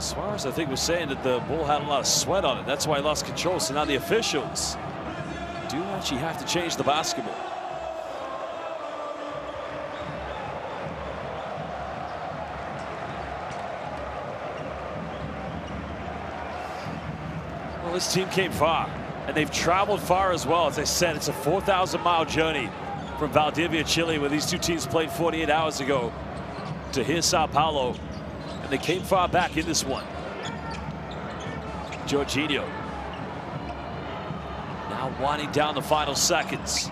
Suarez, I think, was saying that the ball had a lot of sweat on it. That's why he lost control. So now the officials do actually have to change the basketball. Well, this team came far, and they've traveled far as well. As I said, it's a 4,000-mile journey from Valdivia, Chile, where these two teams played 48 hours ago, to here, Sao Paulo. And they came far back in this one. Jorginho now winding down the final seconds.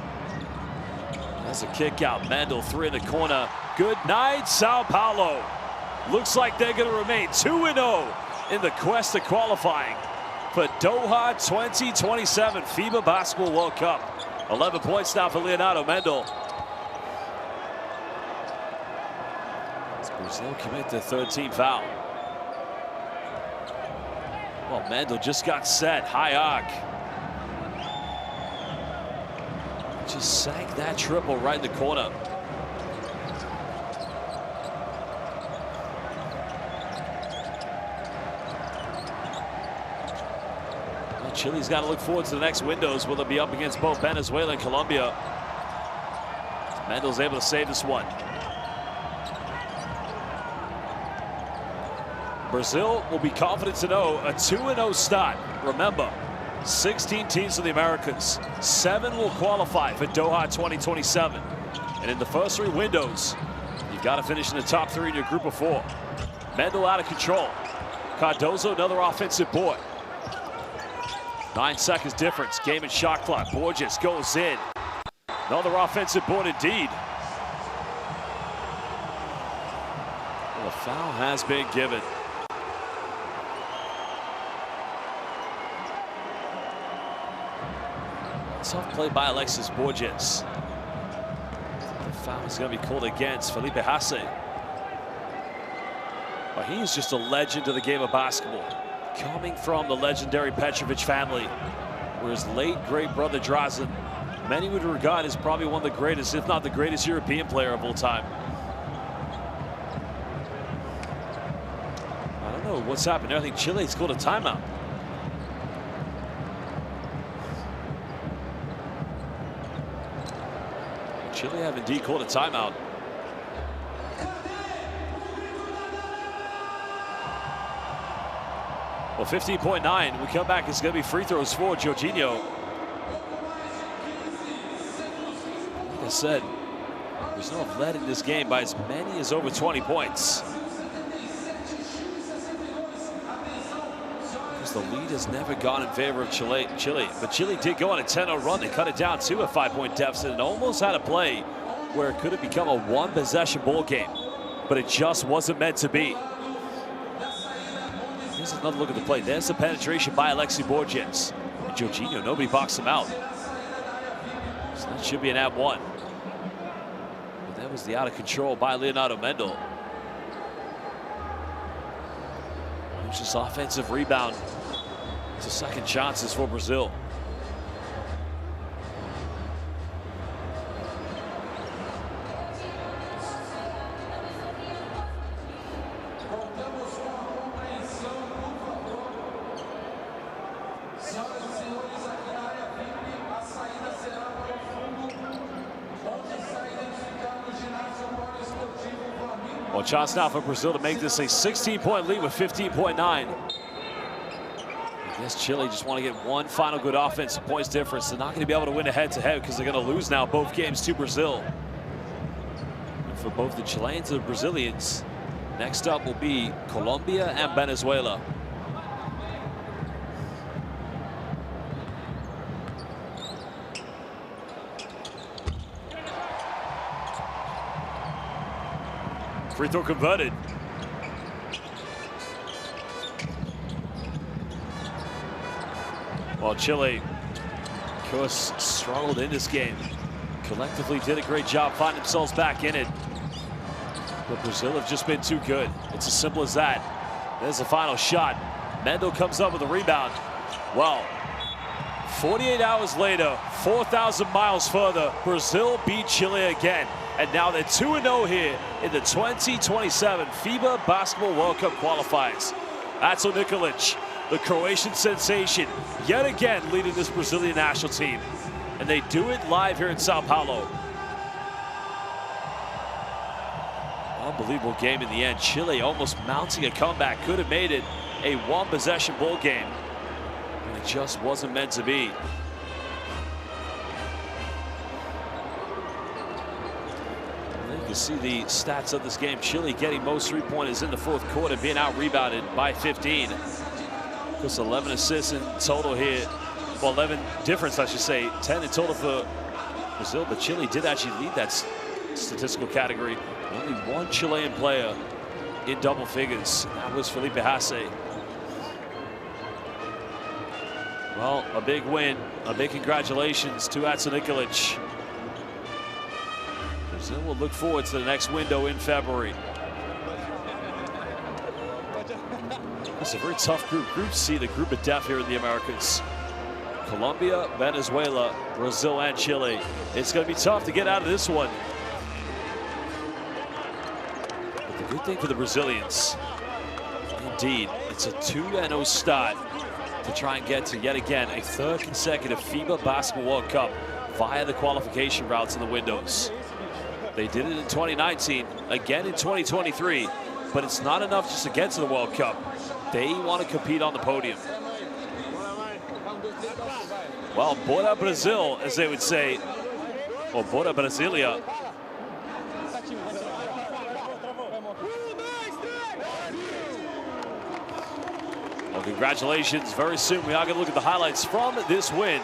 That's a kick out. Mendel, 3 in the corner. Good night, Sao Paulo. Looks like they're going to remain 2-0 in the quest to qualifying for Doha 2027 FIBA Basketball World Cup. 11 points now for Leonardo Mendel. Brazil commit the 13th foul. Well, Mendel just got set. High arc. Just sank that triple right in the corner. Well, Chile's got to look forward to the next windows. Will they be up against both Venezuela and Colombia? Mendel's able to save this one. Brazil will be confident to know a 2-0 start. Remember, 16 teams in the Americas. 7 will qualify for Doha 2027. And in the first 3 windows, you've got to finish in the top 3 in your group of 4. Mendel out of control. Cardozo, another offensive board. 9 seconds difference. Game and shot clock. Borges goes in. Another offensive board indeed. Well, a foul has been given. Tough play by Alexis Borges. The foul is going to be called against Felipe Hasse. Well, he is just a legend of the game of basketball. Coming from the legendary Petrovic family, where his late great brother Drazen, many would regard as probably one of the greatest, if not the greatest European player of all time. I don't know what's happened there. I think Chile's called a timeout. Chile have indeed called a timeout. Well, 15.9. We come back. It's going to be free throws for Jorginho. Like I said, there's no led in this game by as many as over 20 points. Because the lead has never gone in favor of Chile. But Chile did go on a 10-0 run. They cut it down to a 5-point deficit and almost had a play where it could have become a 1-possession ball game. But it just wasn't meant to be. Here's another look at the play. There's the penetration by Alexis Borges. And Jorginho, nobody boxed him out. So that should be an &1. But that was the out of control by Leonardo Mendel. It was just offensive rebound. It's a second chances for Brazil. Well, chance now for Brazil to make this a 16-point lead with 15.9. I guess Chile just want to get one final good offensive points difference. They're not going to be able to win a head-to-head because they're going to lose now both games to Brazil. And for both the Chileans and the Brazilians, next up will be Colombia and Venezuela. Free throw converted. While Chile, of course, struggled in this game. Collectively did a great job finding themselves back in it. But Brazil have just been too good. It's as simple as that. There's the final shot. Mendel comes up with a rebound. Well, 48 hours later, 4,000 miles further, Brazil beat Chile again. And now they're 2-0 here in the 2027 FIBA Basketball World Cup qualifiers. Aco Nikolic, the Croatian sensation, yet again leading this Brazilian national team. And they do it live here in Sao Paulo. Unbelievable game in the end. Chile almost mounting a comeback, could have made it a one-possession ball game. And it just wasn't meant to be. You can see the stats of this game. Chile getting most three-pointers in the fourth quarter, being out-rebounded by 15. Just 11 assists in total here. Well, 11 difference, I should say. 10 in total for Brazil, but Chile did actually lead that statistical category. Only one Chilean player in double figures. That was Felipe Hasse. Well, a big win. A big congratulations to Aco Nikolic. Brazil will look forward to the next window in February. It's a very tough group. Group C, the group of death here in the Americas. Colombia, Venezuela, Brazil, and Chile. It's going to be tough to get out of this one. But the good thing for the Brazilians, indeed, it's a 2-0 start to try and get to, yet again, a third consecutive FIBA Basketball World Cup via the qualification routes in the windows. They did it in 2019, again in 2023, but it's not enough just to get to the World Cup. They want to compete on the podium. Well, Bora Brazil, as they would say, or Bora Brasilia. Well, congratulations. Very soon we are going to look at the highlights from this win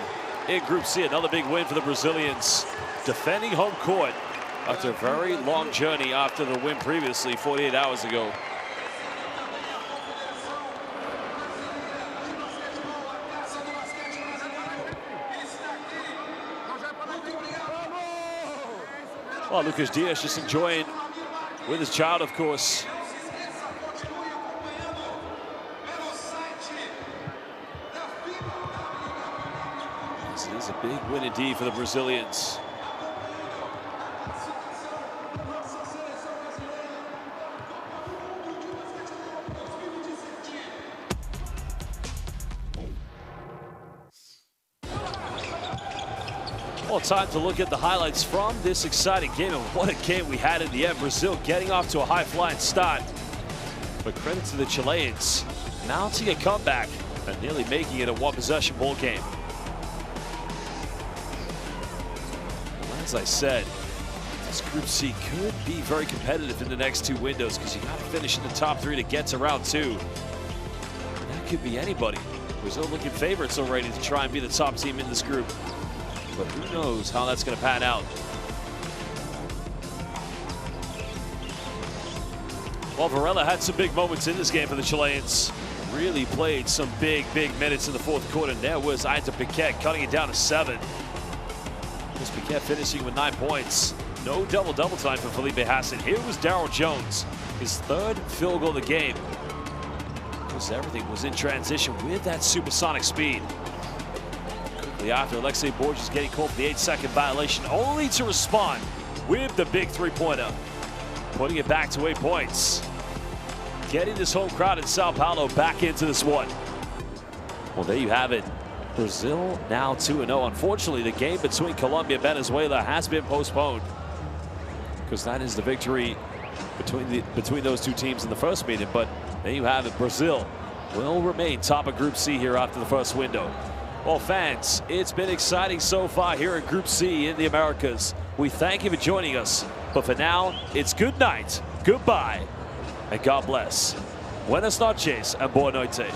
in Group C. Another big win for the Brazilians, defending home court after a very long journey after the win previously 48 hours ago. Well, Lucas Diaz just enjoying with his child, of course. This is a big win indeed for the Brazilians. Well, time to look at the highlights from this exciting game, and what a game we had in the end. Brazil getting off to a high-flying start, but credit to the Chileans mounting a comeback and nearly making it a one-possession ball game. Well, as I said, this Group C could be very competitive in the next two windows because you got to finish in the top three to get to round two. And that could be anybody. Brazil looking favorites already to try and be the top team in this group. But who knows how that's going to pan out. Well, Varela had some big moments in this game for the Chileans. Really played some big minutes in the fourth quarter. And there was Aita Piquet cutting it down to 7. This Piquet finishing with 9 points. No double-double time for Felipe Hassan. Here was Darryl Jones, his third field goal of the game. Because everything was in transition with that supersonic speed. After Alexei Borges getting called for the 8-second violation, only to respond with the big three-pointer, putting it back to 8 points. Getting this home crowd in Sao Paulo back into this one. Well, there you have it. Brazil now 2-0. Unfortunately, the game between Colombia and Venezuela has been postponed because that is the victory between those two teams in the first meeting. But there you have it. Brazil will remain top of Group C here after the first window. Well, fans, it's been exciting so far here in Group C in the Americas. We thank you for joining us. But for now, it's good night, goodbye, and God bless. Buenas noches and boa noite.